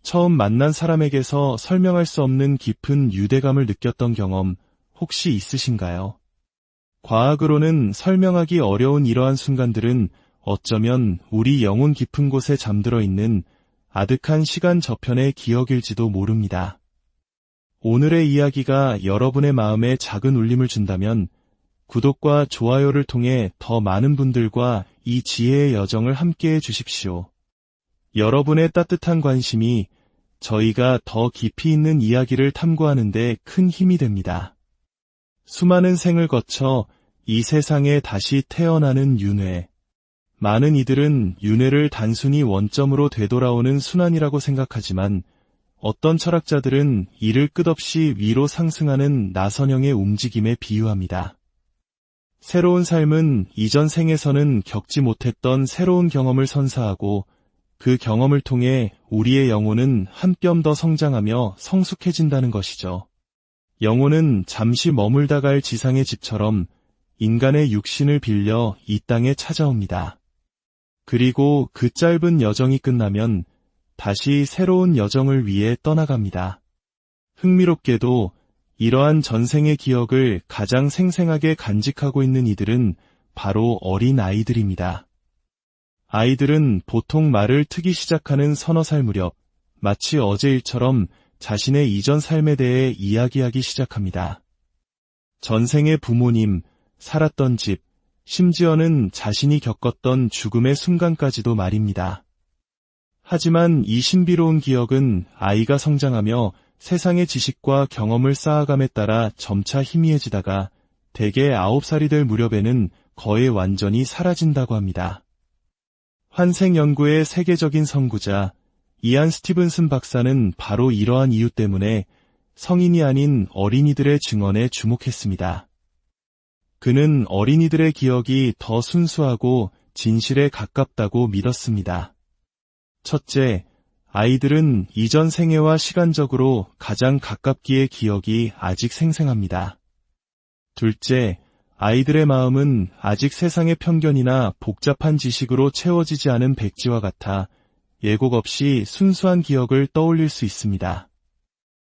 처음 만난 사람에게서 설명할 수 없는 깊은 유대감을 느꼈던 경험 혹시 있으신가요? 과학으로는 설명하기 어려운 이러한 순간들은 어쩌면 우리 영혼 깊은 곳에 잠들어 있는 아득한 시간 저편의 기억일지도 모릅니다. 오늘의 이야기가 여러분의 마음에 작은 울림을 준다면 구독과 좋아요를 통해 더 많은 분들과 이 지혜의 여정을 함께해 주십시오. 여러분의 따뜻한 관심이 저희가 더 깊이 있는 이야기를 탐구하는 데 큰 힘이 됩니다. 수많은 생을 거쳐 이 세상에 다시 태어나는 윤회. 많은 이들은 윤회를 단순히 원점으로 되돌아오는 순환이라고 생각하지만 어떤 철학자들은 이를 끝없이 위로 상승하는 나선형의 움직임에 비유합니다. 새로운 삶은 이전 생에서는 겪지 못했던 새로운 경험을 선사하고 그 경험을 통해 우리의 영혼은 한 뼘 더 성장하며 성숙해진다는 것이죠. 영혼은 잠시 머물다 갈 지상의 집처럼 인간의 육신을 빌려 이 땅에 찾아옵니다. 그리고 그 짧은 여정이 끝나면 다시 새로운 여정을 위해 떠나갑니다. 흥미롭게도 이러한 전생의 기억을 가장 생생하게 간직하고 있는 이들은 바로 어린 아이들입니다. 아이들은 보통 말을 트기 시작하는 서너 살 무렵 마치 어제 일처럼 자신의 이전 삶에 대해 이야기하기 시작합니다. 전생의 부모님, 살았던 집, 심지어는 자신이 겪었던 죽음의 순간까지도 말입니다. 하지만 이 신비로운 기억은 아이가 성장하며 세상의 지식과 경험을 쌓아감에 따라 점차 희미해지다가 대개 9살이 될 무렵에는 거의 완전히 사라진다고 합니다. 환생 연구의 세계적인 선구자 이안 스티븐슨 박사는 바로 이러한 이유 때문에 성인이 아닌 어린이들의 증언에 주목했습니다. 그는 어린이들의 기억이 더 순수하고 진실에 가깝다고 믿었습니다. 첫째, 아이들은 이전 생애와 시간적으로 가장 가깝기에 기억이 아직 생생합니다. 둘째, 아이들의 마음은 아직 세상의 편견이나 복잡한 지식으로 채워지지 않은 백지와 같아 예고 없이 순수한 기억을 떠올릴 수 있습니다.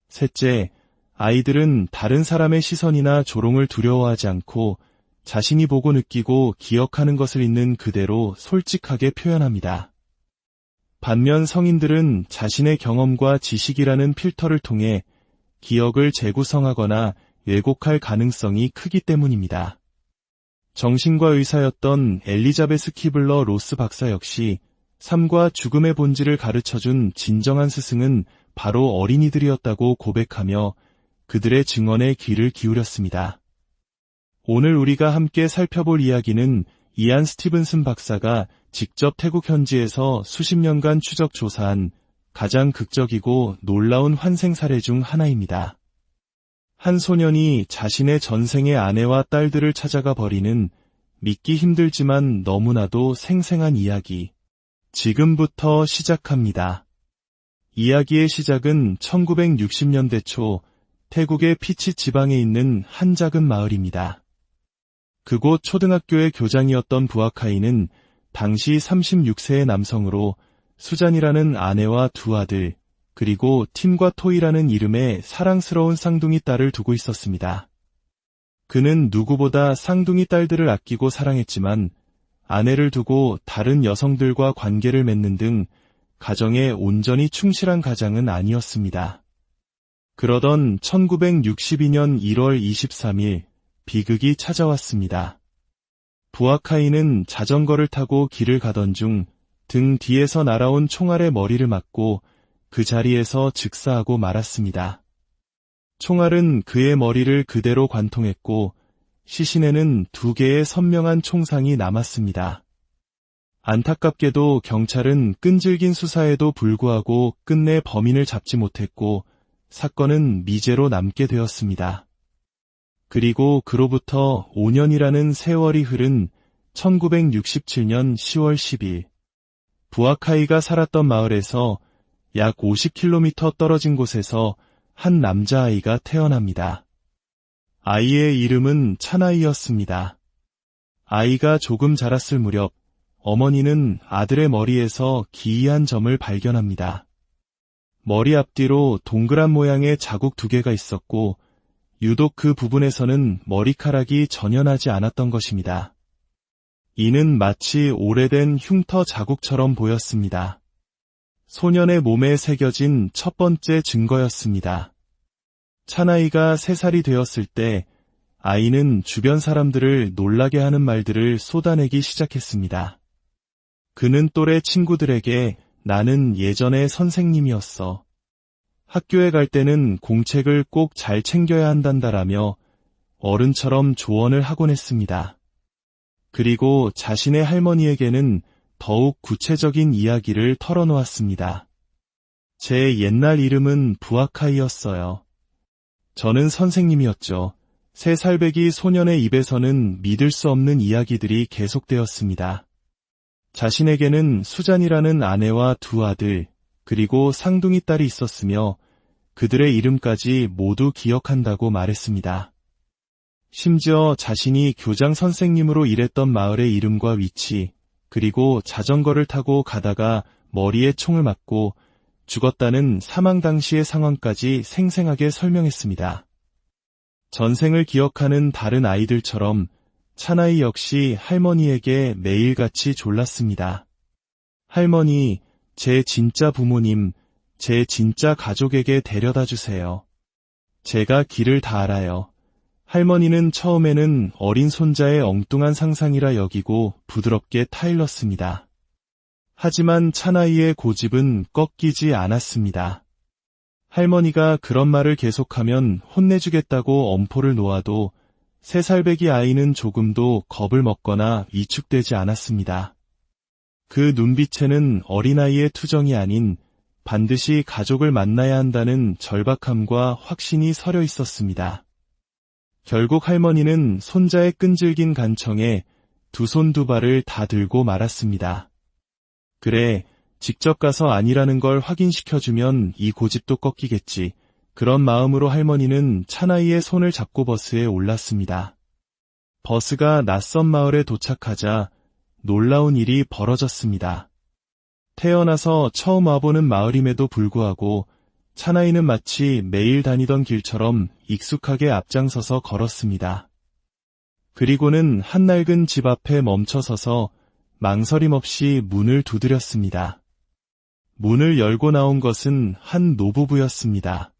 셋째, 아이들은 다른 사람의 시선이나 조롱을 두려워하지 않고 자신이 보고 느끼고 기억하는 것을 있는 그대로 솔직하게 표현합니다. 반면 성인들은 자신의 경험과 지식이라는 필터를 통해 기억을 재구성하거나 왜곡할 가능성이 크기 때문입니다. 정신과 의사였던 엘리자베스 키블러 로스 박사 역시 삶과 죽음의 본질을 가르쳐준 진정한 스승은 바로 어린이들이었다고 고백하며 그들의 증언에 귀를 기울였습니다. 오늘 우리가 함께 살펴볼 이야기는 이안 스티븐슨 박사가 직접 태국 현지에서 수십 년간 추적 조사한 가장 극적이고 놀라운 환생 사례 중 하나입니다. 한 소년이 자신의 전생의 아내와 딸들을 찾아가 버리는 믿기 힘들지만 너무나도 생생한 이야기. 지금부터 시작합니다. 이야기의 시작은 1960년대 초 태국의 피치 지방에 있는 한 작은 마을입니다. 그곳 초등학교의 교장이었던 부아카이는 당시 36세의 남성으로 수잔이라는 아내와 두 아들, 그리고 팀과 토이라는 이름의 사랑스러운 쌍둥이 딸을 두고 있었습니다. 그는 누구보다 쌍둥이 딸들을 아끼고 사랑했지만 아내를 두고 다른 여성들과 관계를 맺는 등 가정에 온전히 충실한 가장은 아니었습니다. 그러던 1962년 1월 23일 비극이 찾아왔습니다. 부아카이는 자전거를 타고 길을 가던 중 등 뒤에서 날아온 총알에 머리를 맞고 그 자리에서 즉사하고 말았습니다. 총알은 그의 머리를 그대로 관통했고 시신에는 2개의 선명한 총상이 남았습니다. 안타깝게도 경찰은 끈질긴 수사에도 불구하고 끝내 범인을 잡지 못했고 사건은 미제로 남게 되었습니다. 그리고 그로부터 5년이라는 세월이 흐른 1967년 10월 10일 부아카이가 살았던 마을에서 약 50km 떨어진 곳에서 한 남자아이가 태어납니다. 아이의 이름은 차나이였습니다. 아이가 조금 자랐을 무렵 어머니는 아들의 머리에서 기이한 점을 발견합니다. 머리 앞뒤로 동그란 모양의 자국 2개가 있었고 유독 그 부분에서는 머리카락이 전혀 나지 않았던 것입니다. 이는 마치 오래된 흉터 자국처럼 보였습니다. 소년의 몸에 새겨진 첫 번째 증거였습니다. 차나이가 3살이 되었을 때 아이는 주변 사람들을 놀라게 하는 말들을 쏟아내기 시작했습니다. 그는 또래 친구들에게 나는 예전에 선생님이었어. 학교에 갈 때는 공책을 꼭 잘 챙겨야 한단다라며 어른처럼 조언을 하곤 했습니다. 그리고 자신의 할머니에게는 더욱 구체적인 이야기를 털어놓았습니다. 제 옛날 이름은 부아카이였어요. 저는 선생님이었죠. 3살배기 소년의 입에서는 믿을 수 없는 이야기들이 계속되었습니다. 자신에게는 수잔이라는 아내와 2 아들, 그리고 쌍둥이 딸이 있었으며 그들의 이름까지 모두 기억한다고 말했습니다. 심지어 자신이 교장 선생님으로 일했던 마을의 이름과 위치, 그리고 자전거를 타고 가다가 머리에 총을 맞고 죽었다는 사망 당시의 상황까지 생생하게 설명했습니다. 전생을 기억하는 다른 아이들처럼 차나이 역시 할머니에게 매일같이 졸랐습니다. 할머니, 제 진짜 부모님, 제 진짜 가족에게 데려다 주세요. 제가 길을 다 알아요. 할머니는 처음에는 어린 손자의 엉뚱한 상상이라 여기고 부드럽게 타일렀습니다. 하지만 차나이의 고집은 꺾이지 않았습니다. 할머니가 그런 말을 계속하면 혼내주겠다고 엄포를 놓아도 3살배기 아이는 조금도 겁을 먹거나 위축되지 않았습니다. 그 눈빛에는 어린아이의 투정이 아닌 반드시 가족을 만나야 한다는 절박함과 확신이 서려 있었습니다. 결국 할머니는 손자의 끈질긴 간청에 2 손 2 발을 다 들고 말았습니다. 그래, 직접 가서 아니라는 걸 확인시켜주면 이 고집도 꺾이겠지. 그런 마음으로 할머니는 차나이의 손을 잡고 버스에 올랐습니다. 버스가 낯선 마을에 도착하자 놀라운 일이 벌어졌습니다. 태어나서 처음 와보는 마을임에도 불구하고 차나이는 마치 매일 다니던 길처럼 익숙하게 앞장서서 걸었습니다. 그리고는 한 낡은 집 앞에 멈춰서서 망설임 없이 문을 두드렸습니다. 문을 열고 나온 것은 한 노부부였습니다.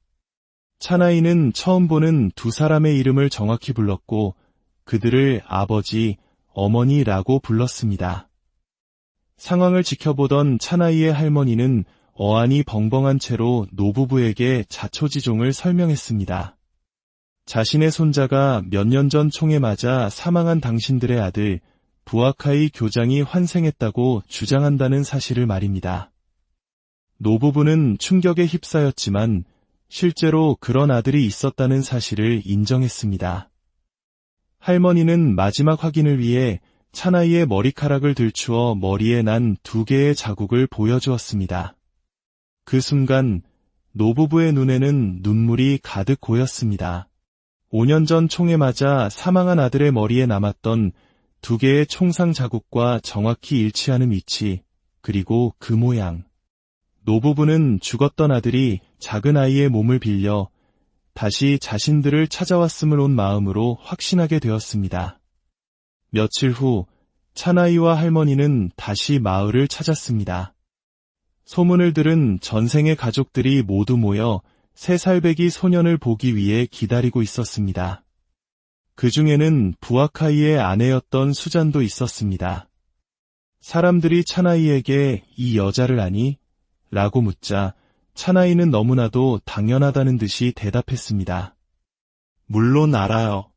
차나이는 처음 보는 두 사람의 이름을 정확히 불렀고 그들을 아버지, 어머니라고 불렀습니다. 상황을 지켜보던 차나이의 할머니는 어안이 벙벙한 채로 노부부에게 자초지종을 설명했습니다. 자신의 손자가 몇 년 전 총에 맞아 사망한 당신들의 아들 부아카이 교장이 환생했다고 주장한다는 사실을 말입니다. 노부부는 충격에 휩싸였지만 실제로 그런 아들이 있었다는 사실을 인정했습니다. 할머니는 마지막 확인을 위해 차나이의 머리카락을 들추어 머리에 난 2개의 자국을 보여주었습니다. 그 순간 노부부의 눈에는 눈물이 가득 고였습니다. 5년 전 총에 맞아 사망한 아들의 머리에 남았던 2개의 총상 자국과 정확히 일치하는 위치, 그리고 그 모양. 노부부는 죽었던 아들이 작은 아이의 몸을 빌려 다시 자신들을 찾아왔음을 온 마음으로 확신하게 되었습니다. 며칠 후 차나이와 할머니는 다시 마을을 찾았습니다. 소문을 들은 전생의 가족들이 모두 모여 3살배기 소년을 보기 위해 기다리고 있었습니다. 그 중에는 부아카이의 아내였던 수잔도 있었습니다. 사람들이 차나이에게 이 여자를 아니? 라고 묻자 차나이는 너무나도 당연하다는 듯이 대답했습니다. 물론 알아요.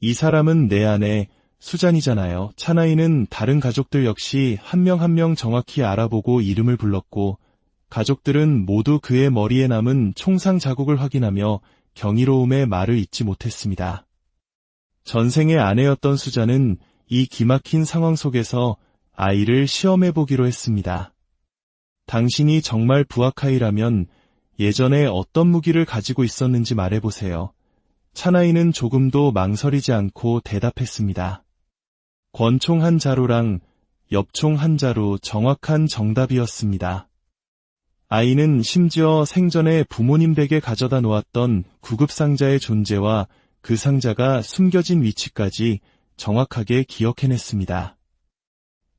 이 사람은 내 아내 수잔이잖아요. 차나이는 다른 가족들 역시 한 명 한 명 정확히 알아보고 이름을 불렀고 가족들은 모두 그의 머리에 남은 총상 자국을 확인하며 경이로움에 말을 잇지 못했습니다. 전생의 아내였던 수잔은 이 기막힌 상황 속에서 아이를 시험해보기로 했습니다. 당신이 정말 부아카이라면 예전에 어떤 무기를 가지고 있었는지 말해보세요. 차나이는 조금도 망설이지 않고 대답했습니다. 권총 한 자루랑 엽총 한 자루, 정확한 정답이었습니다. 아이는 심지어 생전에 부모님 댁에 가져다 놓았던 구급상자의 존재와 그 상자가 숨겨진 위치까지 정확하게 기억해냈습니다.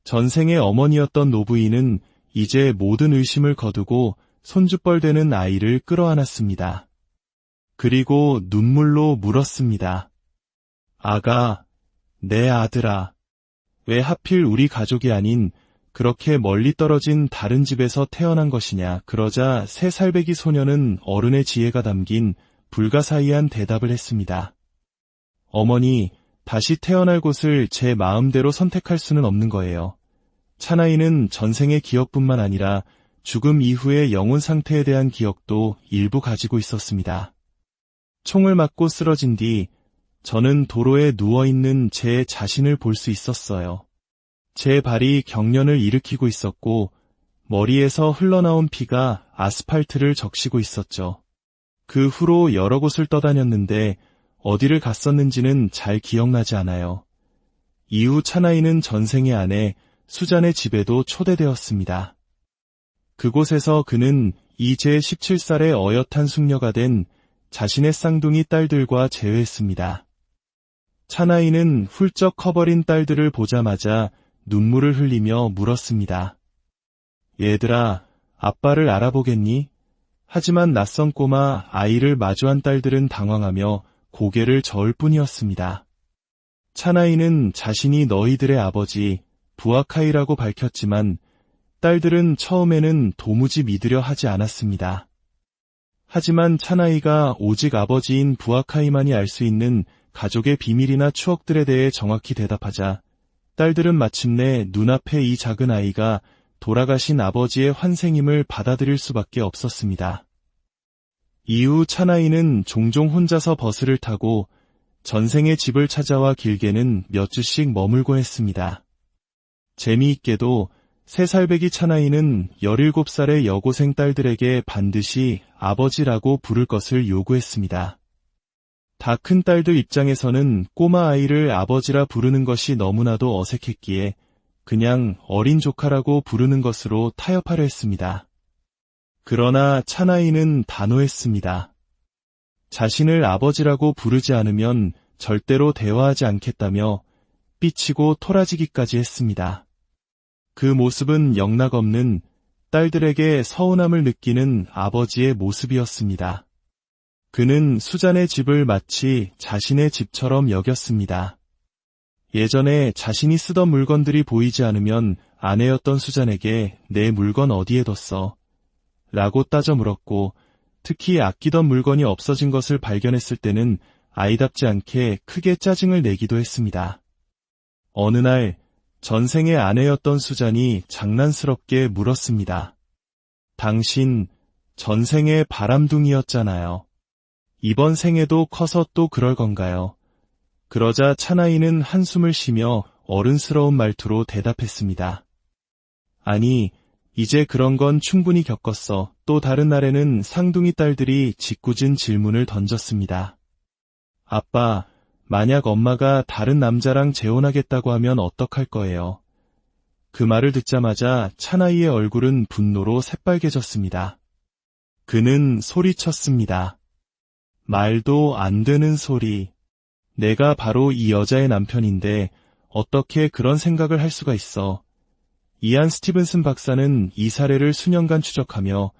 전생의 어머니였던 노부인은 이제 모든 의심을 거두고 손주뻘 되는 아이를 끌어안았습니다. 그리고 눈물로 물었습니다. 아가, 내 아들아, 왜 하필 우리 가족이 아닌 그렇게 멀리 떨어진 다른 집에서 태어난 것이냐. 그러자 3살배기 소녀는 어른의 지혜가 담긴 불가사의한 대답을 했습니다. 어머니, 다시 태어날 곳을 제 마음대로 선택할 수는 없는 거예요. 차나이는 전생의 기억뿐만 아니라 죽음 이후의 영혼 상태에 대한 기억도 일부 가지고 있었습니다. 총을 맞고 쓰러진 뒤 저는 도로에 누워있는 제 자신을 볼 수 있었어요. 제 발이 경련을 일으키고 있었고 머리에서 흘러나온 피가 아스팔트를 적시고 있었죠. 그 후로 여러 곳을 떠다녔는데 어디를 갔었는지는 잘 기억나지 않아요. 이후 차나이는 전생의 아내 수잔의 집에도 초대되었습니다. 그곳에서 그는 이제 17살의 어엿한 숙녀가 된 자신의 쌍둥이 딸들과 재회했습니다. 차나이는 훌쩍 커버린 딸들을 보자마자 눈물을 흘리며 물었습니다. 얘들아, 아빠를 알아보겠니? 하지만 낯선 꼬마 아이를 마주한 딸들은 당황하며 고개를 저을 뿐이었습니다. 차나이는 자신이 너희들의 아버지 부아카이라고 밝혔지만 딸들은 처음에는 도무지 믿으려 하지 않았습니다. 하지만 차나이가 오직 아버지인 부아카이만이 알 수 있는 가족의 비밀이나 추억들에 대해 정확히 대답하자 딸들은 마침내 눈앞에 이 작은 아이가 돌아가신 아버지의 환생임을 받아들일 수밖에 없었습니다. 이후 차나이는 종종 혼자서 버스를 타고 전생의 집을 찾아와 길게는 몇 주씩 머물곤 했습니다. 재미있게도 3살배기 차나이는 17살의 여고생 딸들에게 반드시 아버지라고 부를 것을 요구했습니다. 다 큰 딸들 입장에서는 꼬마 아이를 아버지라 부르는 것이 너무나도 어색했기에 그냥 어린 조카라고 부르는 것으로 타협하려 했습니다. 그러나 차나이는 단호했습니다. 자신을 아버지라고 부르지 않으면 절대로 대화하지 않겠다며 삐치고 토라지기까지 했습니다. 그 모습은 영락없는 딸들에게 서운함을 느끼는 아버지의 모습이었습니다. 그는 수잔의 집을 마치 자신의 집처럼 여겼습니다. 예전에 자신이 쓰던 물건들이 보이지 않으면 아내였던 수잔에게 내 물건 어디에 뒀어? 라고 따져 물었고, 특히 아끼던 물건이 없어진 것을 발견했을 때는 아이답지 않게 크게 짜증을 내기도 했습니다. 어느 날 전생의 아내였던 수잔이 장난스럽게 물었습니다. 당신 전생의 바람둥이였잖아요. 이번 생에도 커서 또 그럴 건가요? 그러자 차나이는 한숨을 쉬며 어른스러운 말투로 대답했습니다. 아니, 이제 그런 건 충분히 겪었어. 또 다른 날에는 쌍둥이 딸들이 짓궂은 질문을 던졌습니다. 아빠, 만약 엄마가 다른 남자랑 재혼하겠다고 하면 어떡할 거예요? 그 말을 듣자마자 차나이의 얼굴은 분노로 새빨개졌습니다. 그는 소리쳤습니다. 말도 안 되는 소리. 내가 바로 이 여자의 남편인데 어떻게 그런 생각을 할 수가 있어. 이안 스티븐슨 박사는 이 사례를 수년간 추적하며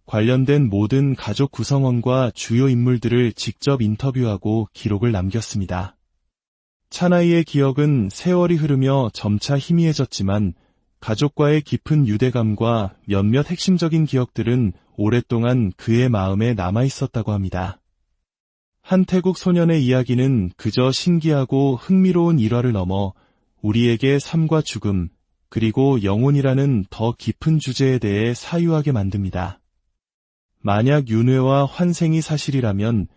관련된 모든 가족 구성원과 주요 인물들을 직접 인터뷰하고 기록을 남겼습니다. 차나이의 기억은 세월이 흐르며 점차 희미해졌지만 가족과의 깊은 유대감과 몇몇 핵심적인 기억들은 오랫동안 그의 마음에 남아있었다고 합니다. 한 태국 소년의 이야기는 그저 신기하고 흥미로운 일화를 넘어 우리에게 삶과 죽음, 그리고 영혼이라는 더 깊은 주제에 대해 사유하게 만듭니다. 만약 윤회와 환생이 사실이라면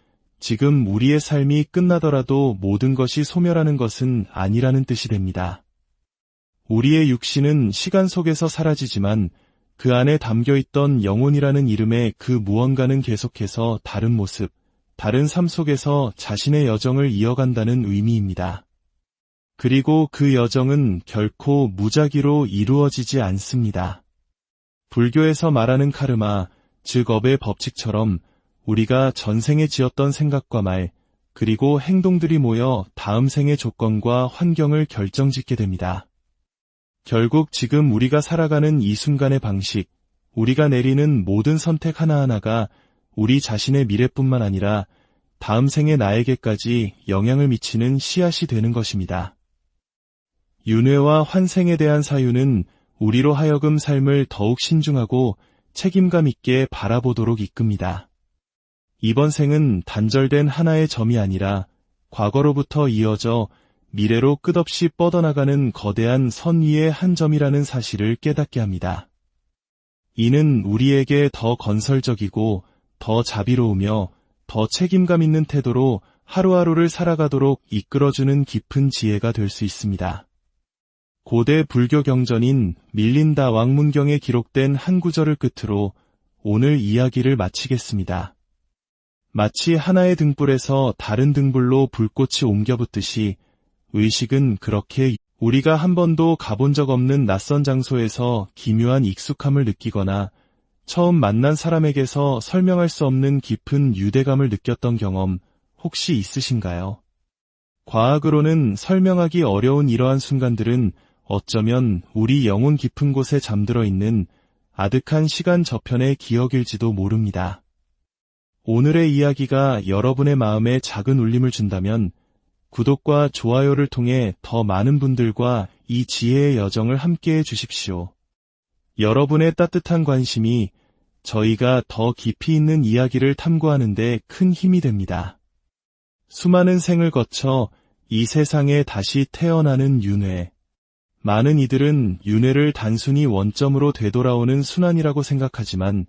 지금 우리의 삶이 끝나더라도 모든 것이 소멸하는 것은 아니라는 뜻이 됩니다. 우리의 육신은 시간 속에서 사라지지만 그 안에 담겨있던 영혼이라는 이름의 그 무언가는 계속해서 다른 모습, 다른 삶 속에서 자신의 여정을 이어간다는 의미입니다. 그리고 그 여정은 결코 무작위로 이루어지지 않습니다. 불교에서 말하는 카르마, 즉 업의 법칙처럼 우리가 전생에 지었던 생각과 말, 그리고 행동들이 모여 다음 생의 조건과 환경을 결정짓게 됩니다. 결국 지금 우리가 살아가는 이 순간의 방식, 우리가 내리는 모든 선택 하나하나가 우리 자신의 미래뿐만 아니라 다음 생의 나에게까지 영향을 미치는 씨앗이 되는 것입니다. 윤회와 환생에 대한 사유는 우리로 하여금 삶을 더욱 신중하고 책임감 있게 바라보도록 이끕니다. 이번 생은 단절된 하나의 점이 아니라 과거로부터 이어져 미래로 끝없이 뻗어나가는 거대한 선 위의 한 점이라는 사실을 깨닫게 합니다. 이는 우리에게 더 건설적이고 더 자비로우며 더 책임감 있는 태도로 하루하루를 살아가도록 이끌어주는 깊은 지혜가 될 수 있습니다. 고대 불교 경전인 밀린다 왕문경에 기록된 한 구절을 끝으로 오늘 이야기를 마치겠습니다. 마치 하나의 등불에서 다른 등불로 불꽃이 옮겨붙듯이 의식은 그렇게 우리가 한 번도 가본 적 없는 낯선 장소에서 기묘한 익숙함을 느끼거나 처음 만난 사람에게서 설명할 수 없는 깊은 유대감을 느꼈던 경험 혹시 있으신가요? 과학으로는 설명하기 어려운 이러한 순간들은 어쩌면 우리 영혼 깊은 곳에 잠들어 있는 아득한 시간 저편의 기억일지도 모릅니다. 오늘의 이야기가 여러분의 마음에 작은 울림을 준다면 구독과 좋아요를 통해 더 많은 분들과 이 지혜의 여정을 함께해 주십시오. 여러분의 따뜻한 관심이 저희가 더 깊이 있는 이야기를 탐구하는 데 큰 힘이 됩니다. 수많은 생을 거쳐 이 세상에 다시 태어나는 윤회. 많은 이들은 윤회를 단순히 원점으로 되돌아오는 순환이라고 생각하지만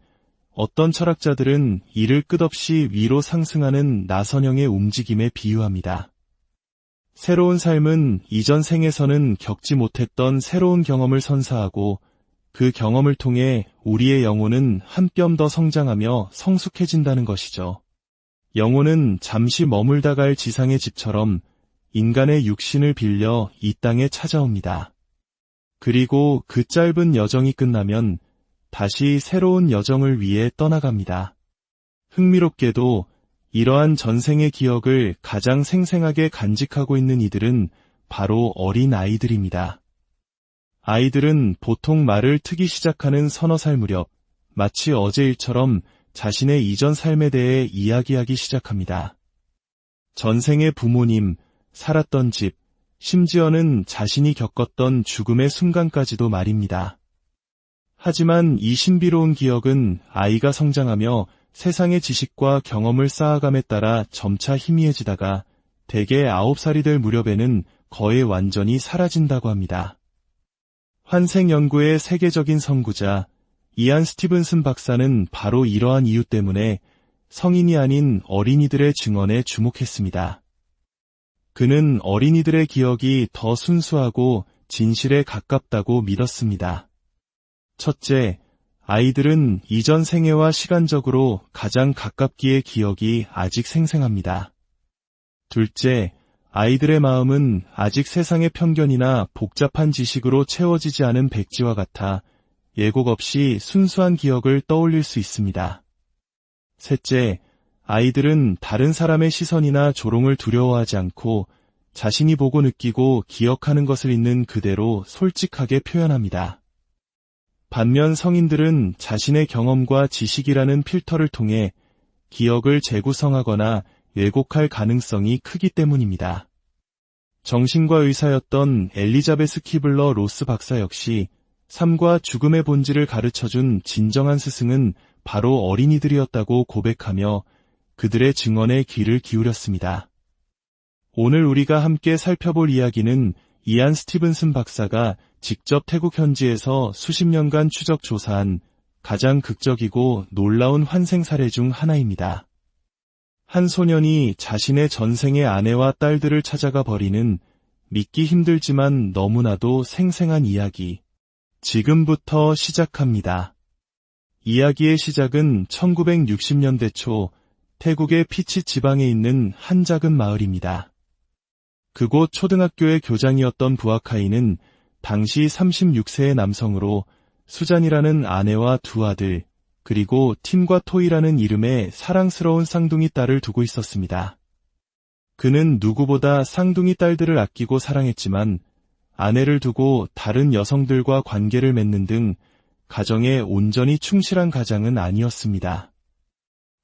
어떤 철학자들은 이를 끝없이 위로 상승하는 나선형의 움직임에 비유합니다. 새로운 삶은 이전 생에서는 겪지 못했던 새로운 경험을 선사하고 그 경험을 통해 우리의 영혼은 한 뼘 더 성장하며 성숙해진다는 것이죠. 영혼은 잠시 머물다 갈 지상의 집처럼 인간의 육신을 빌려 이 땅에 찾아옵니다. 그리고 그 짧은 여정이 끝나면 다시 새로운 여정을 위해 떠나갑니다. 흥미롭게도 이러한 전생의 기억을 가장 생생하게 간직하고 있는 이들은 바로 어린 아이들입니다. 아이들은 보통 말을 트기 시작하는 서너 살 무렵 마치 어제 일처럼 자신의 이전 삶에 대해 이야기하기 시작합니다. 전생의 부모님, 살았던 집, 심지어는 자신이 겪었던 죽음의 순간까지도 말입니다. 하지만 이 신비로운 기억은 아이가 성장하며 세상의 지식과 경험을 쌓아감에 따라 점차 희미해지다가 대개 9살이 될 무렵에는 거의 완전히 사라진다고 합니다. 환생 연구의 세계적인 선구자 이안 스티븐슨 박사는 바로 이러한 이유 때문에 성인이 아닌 어린이들의 증언에 주목했습니다. 그는 어린이들의 기억이 더 순수하고 진실에 가깝다고 믿었습니다. 첫째, 아이들은 이전 생애와 시간적으로 가장 가깝기에 기억이 아직 생생합니다. 둘째, 아이들의 마음은 아직 세상의 편견이나 복잡한 지식으로 채워지지 않은 백지와 같아 예고 없이 순수한 기억을 떠올릴 수 있습니다. 셋째, 아이들은 다른 사람의 시선이나 조롱을 두려워하지 않고 자신이 보고 느끼고 기억하는 것을 있는 그대로 솔직하게 표현합니다. 반면 성인들은 자신의 경험과 지식이라는 필터를 통해 기억을 재구성하거나 왜곡할 가능성이 크기 때문입니다. 정신과 의사였던 엘리자베스 키블러 로스 박사 역시 삶과 죽음의 본질을 가르쳐준 진정한 스승은 바로 어린이들이었다고 고백하며 그들의 증언에 귀를 기울였습니다. 오늘 우리가 함께 살펴볼 이야기는 이안 스티븐슨 박사가 직접 태국 현지에서 수십 년간 추적 조사한 가장 극적이고 놀라운 환생 사례 중 하나입니다. 한 소년이 자신의 전생의 아내와 딸들을 찾아가 버리는 믿기 힘들지만 너무나도 생생한 이야기. 지금부터 시작합니다. 이야기의 시작은 1960년대 초 태국의 피치 지방에 있는 한 작은 마을입니다. 그곳 초등학교의 교장이었던 부아카이는 당시 36세의 남성으로 수잔이라는 아내와 두 아들, 그리고 팀과 토이라는 이름의 사랑스러운 쌍둥이 딸을 두고 있었습니다. 그는 누구보다 쌍둥이 딸들을 아끼고 사랑했지만 아내를 두고 다른 여성들과 관계를 맺는 등 가정에 온전히 충실한 가장은 아니었습니다.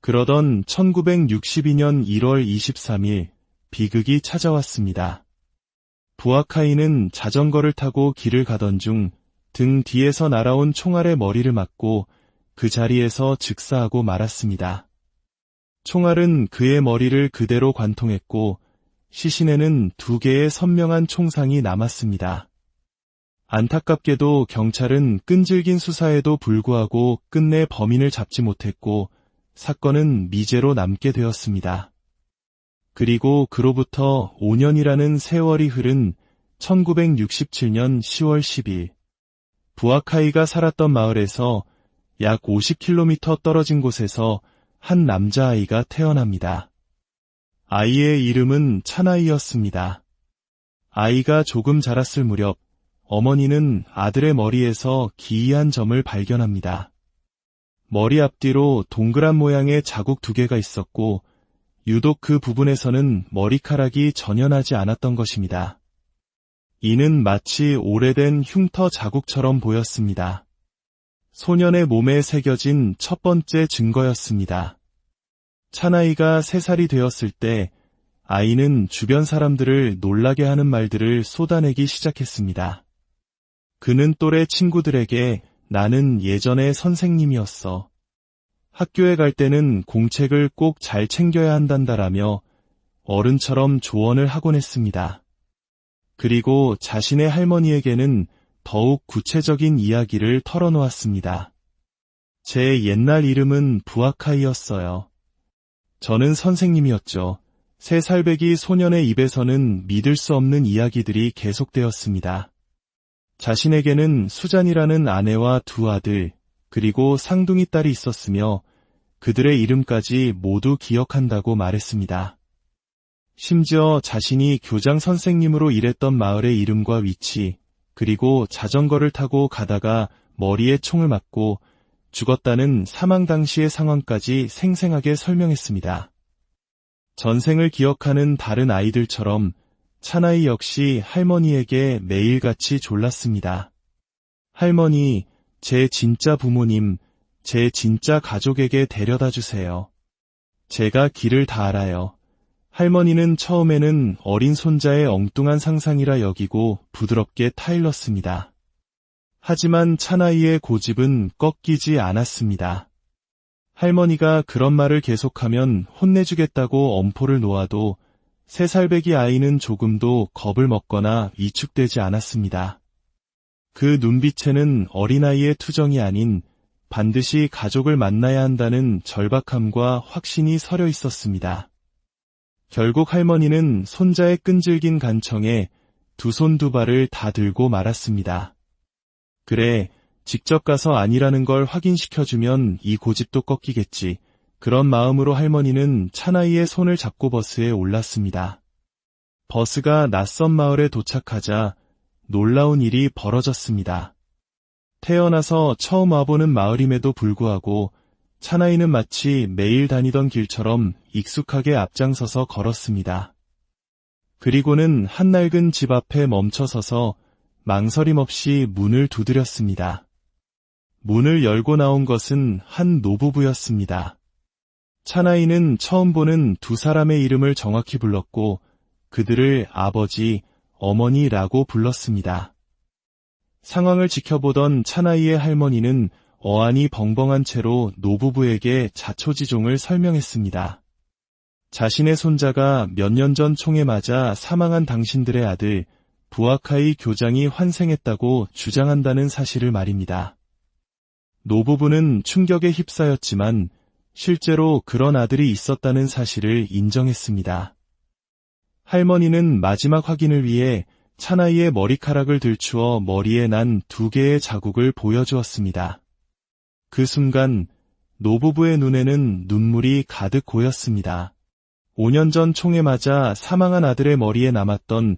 그러던 1962년 1월 23일 비극이 찾아왔습니다. 부아카이는 자전거를 타고 길을 가던 중 등 뒤에서 날아온 총알에 머리를 맞고 그 자리에서 즉사하고 말았습니다. 총알은 그의 머리를 그대로 관통했고 시신에는 2개의 선명한 총상이 남았습니다. 안타깝게도 경찰은 끈질긴 수사에도 불구하고 끝내 범인을 잡지 못했고 사건은 미제로 남게 되었습니다. 그리고 그로부터 5년이라는 세월이 흐른 1967년 10월 10일 부아카이가 살았던 마을에서 약 50km 떨어진 곳에서 한 남자아이가 태어납니다. 아이의 이름은 차나이였습니다. 아이가 조금 자랐을 무렵 어머니는 아들의 머리에서 기이한 점을 발견합니다. 머리 앞뒤로 동그란 모양의 자국 2개가 있었고 유독 그 부분에서는 머리카락이 전혀 나지 않았던 것입니다. 이는 마치 오래된 흉터 자국처럼 보였습니다. 소년의 몸에 새겨진 첫 번째 증거였습니다. 차나이가 3살이 되었을 때 아이는 주변 사람들을 놀라게 하는 말들을 쏟아내기 시작했습니다. 그는 또래 친구들에게 나는 예전에 선생님이었어. 학교에 갈 때는 공책을 꼭 잘 챙겨야 한단다라며 어른처럼 조언을 하곤 했습니다. 그리고 자신의 할머니에게는 더욱 구체적인 이야기를 털어놓았습니다. 제 옛날 이름은 부아카이였어요. 저는 선생님이었죠. 3살배기 소년의 입에서는 믿을 수 없는 이야기들이 계속되었습니다. 자신에게는 수잔이라는 아내와 두 아들, 그리고 쌍둥이 딸이 있었으며 그들의 이름까지 모두 기억한다고 말했습니다. 심지어 자신이 교장 선생님으로 일했던 마을의 이름과 위치, 그리고 자전거를 타고 가다가 머리에 총을 맞고 죽었다는 사망 당시의 상황까지 생생하게 설명했습니다. 전생을 기억하는 다른 아이들처럼 차나이 역시 할머니에게 매일같이 졸랐습니다. 할머니, 제 진짜 부모님, 제 진짜 가족에게 데려다 주세요. 제가 길을 다 알아요. 할머니는 처음에는 어린 손자의 엉뚱한 상상이라 여기고 부드럽게 타일렀습니다. 하지만 차나이의 고집은 꺾이지 않았습니다. 할머니가 그런 말을 계속하면 혼내주겠다고 엄포를 놓아도 3살배기 아이는 조금도 겁을 먹거나 위축되지 않았습니다. 그 눈빛에는 어린아이의 투정이 아닌 반드시 가족을 만나야 한다는 절박함과 확신이 서려 있었습니다. 결국 할머니는 손자의 끈질긴 간청에 두 손 두 발을 다 들고 말았습니다. 그래, 직접 가서 아니라는 걸 확인시켜주면 이 고집도 꺾이겠지. 그런 마음으로 할머니는 차나이의 손을 잡고 버스에 올랐습니다. 버스가 낯선 마을에 도착하자 놀라운 일이 벌어졌습니다. 태어나서 처음 와보는 마을임에도 불구하고 차나이는 마치 매일 다니던 길처럼 익숙하게 앞장서서 걸었습니다. 그리고는 한낡은 집 앞에 멈춰서서 망설임 없이 문을 두드렸습니다. 문을 열고 나온 것은 한 노부부였습니다. 차나이는 처음 보는 두 사람의 이름을 정확히 불렀고 그들을 아버지, 어머니라고 불렀습니다. 상황을 지켜보던 차나이의 할머니는 어안이 벙벙한 채로 노부부에게 자초지종을 설명했습니다. 자신의 손자가 몇 년 전 총에 맞아 사망한 당신들의 아들 부아카이 교장이 환생했다고 주장한다는 사실을 말입니다. 노부부는 충격에 휩싸였지만 실제로 그런 아들이 있었다는 사실을 인정했습니다. 할머니는 마지막 확인을 위해 차나이의 머리카락을 들추어 머리에 난 2개의 자국을 보여주었습니다. 그 순간 노부부의 눈에는 눈물이 가득 고였습니다. 5년 전 총에 맞아 사망한 아들의 머리에 남았던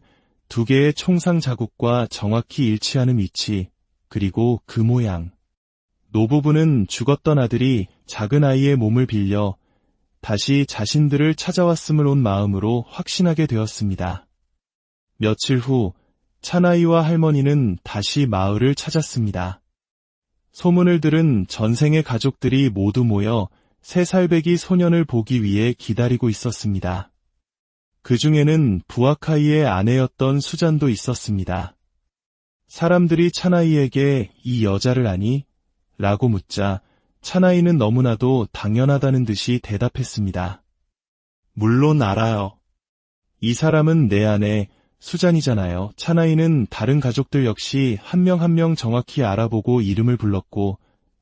2개의 총상 자국과 정확히 일치하는 위치, 그리고 그 모양. 노부부는 죽었던 아들이 작은 아이의 몸을 빌려 다시 자신들을 찾아왔음을 온 마음으로 확신하게 되었습니다. 며칠 후 차나이와 할머니는 다시 마을을 찾았습니다. 소문을 들은 전생의 가족들이 모두 모여 3살배기 소년을 보기 위해 기다리고 있었습니다. 그 중에는 부아카이의 아내였던 수잔도 있었습니다. 사람들이 차나이에게 이 여자를 아니? 라고 묻자 차나이는 너무나도 당연하다는 듯이 대답했습니다. 물론 알아요. 이 사람은 내 아내 수잔이잖아요. 차나이는 다른 가족들 역시 한 명 한 명 정확히 알아보고 이름을 불렀고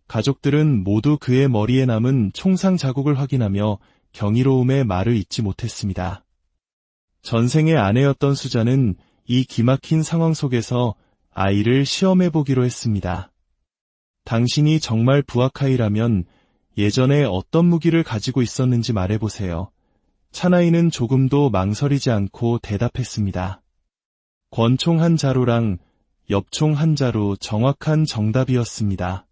가족들은 모두 그의 머리에 남은 총상 자국을 확인하며 경이로움에 말을 잇지 못했습니다. 전생의 아내였던 수잔은 이 기막힌 상황 속에서 아이를 시험해보기로 했습니다. 당신이 정말 부아카이라면 예전에 어떤 무기를 가지고 있었는지 말해보세요. 차나이는 조금도 망설이지 않고 대답했습니다. 권총 한 자루랑 엽총 한 자루, 정확한 정답이었습니다.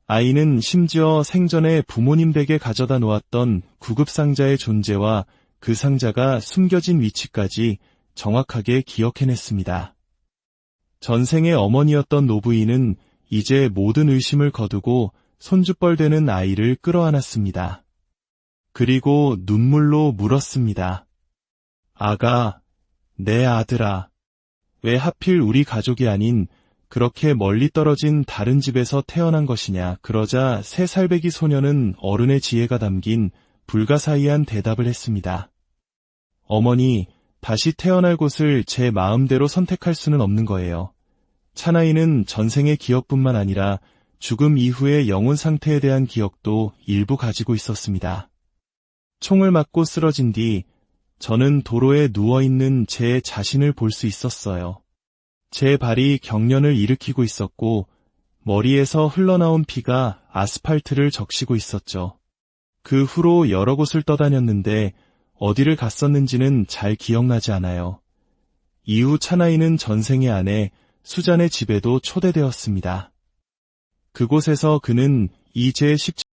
아이는 심지어 생전에 부모님 댁에 가져다 놓았던 구급상자의 존재와 그 상자가 숨겨진 위치까지 정확하게 기억해냈습니다. 전생의 어머니였던 노부인은 이제 모든 의심을 거두고 손주뻘되는 아이를 끌어안았습니다. 그리고 눈물로 물었습니다. 아가, 내 아들아, 왜 하필 우리 가족이 아닌 그렇게 멀리 떨어진 다른 집에서 태어난 것이냐. 그러자 3살배기 소녀는 어른의 지혜가 담긴 불가사의한 대답을 했습니다. 어머니, 다시 태어날 곳을 제 마음대로 선택할 수는 없는 거예요. 차나이는 전생의 기억뿐만 아니라 죽음 이후의 영혼 상태에 대한 기억도 일부 가지고 있었습니다. 총을 맞고 쓰러진 뒤 저는 도로에 누워있는 제 자신을 볼 수 있었어요. 제 발이 경련을 일으키고 있었고 머리에서 흘러나온 피가 아스팔트를 적시고 있었죠. 그 후로 여러 곳을 떠다녔는데 어디를 갔었는지는 잘 기억나지 않아요. 이후 차나이는 전생의 아내 수잔의 집에도 초대되었습니다. 그곳에서 그는 이 제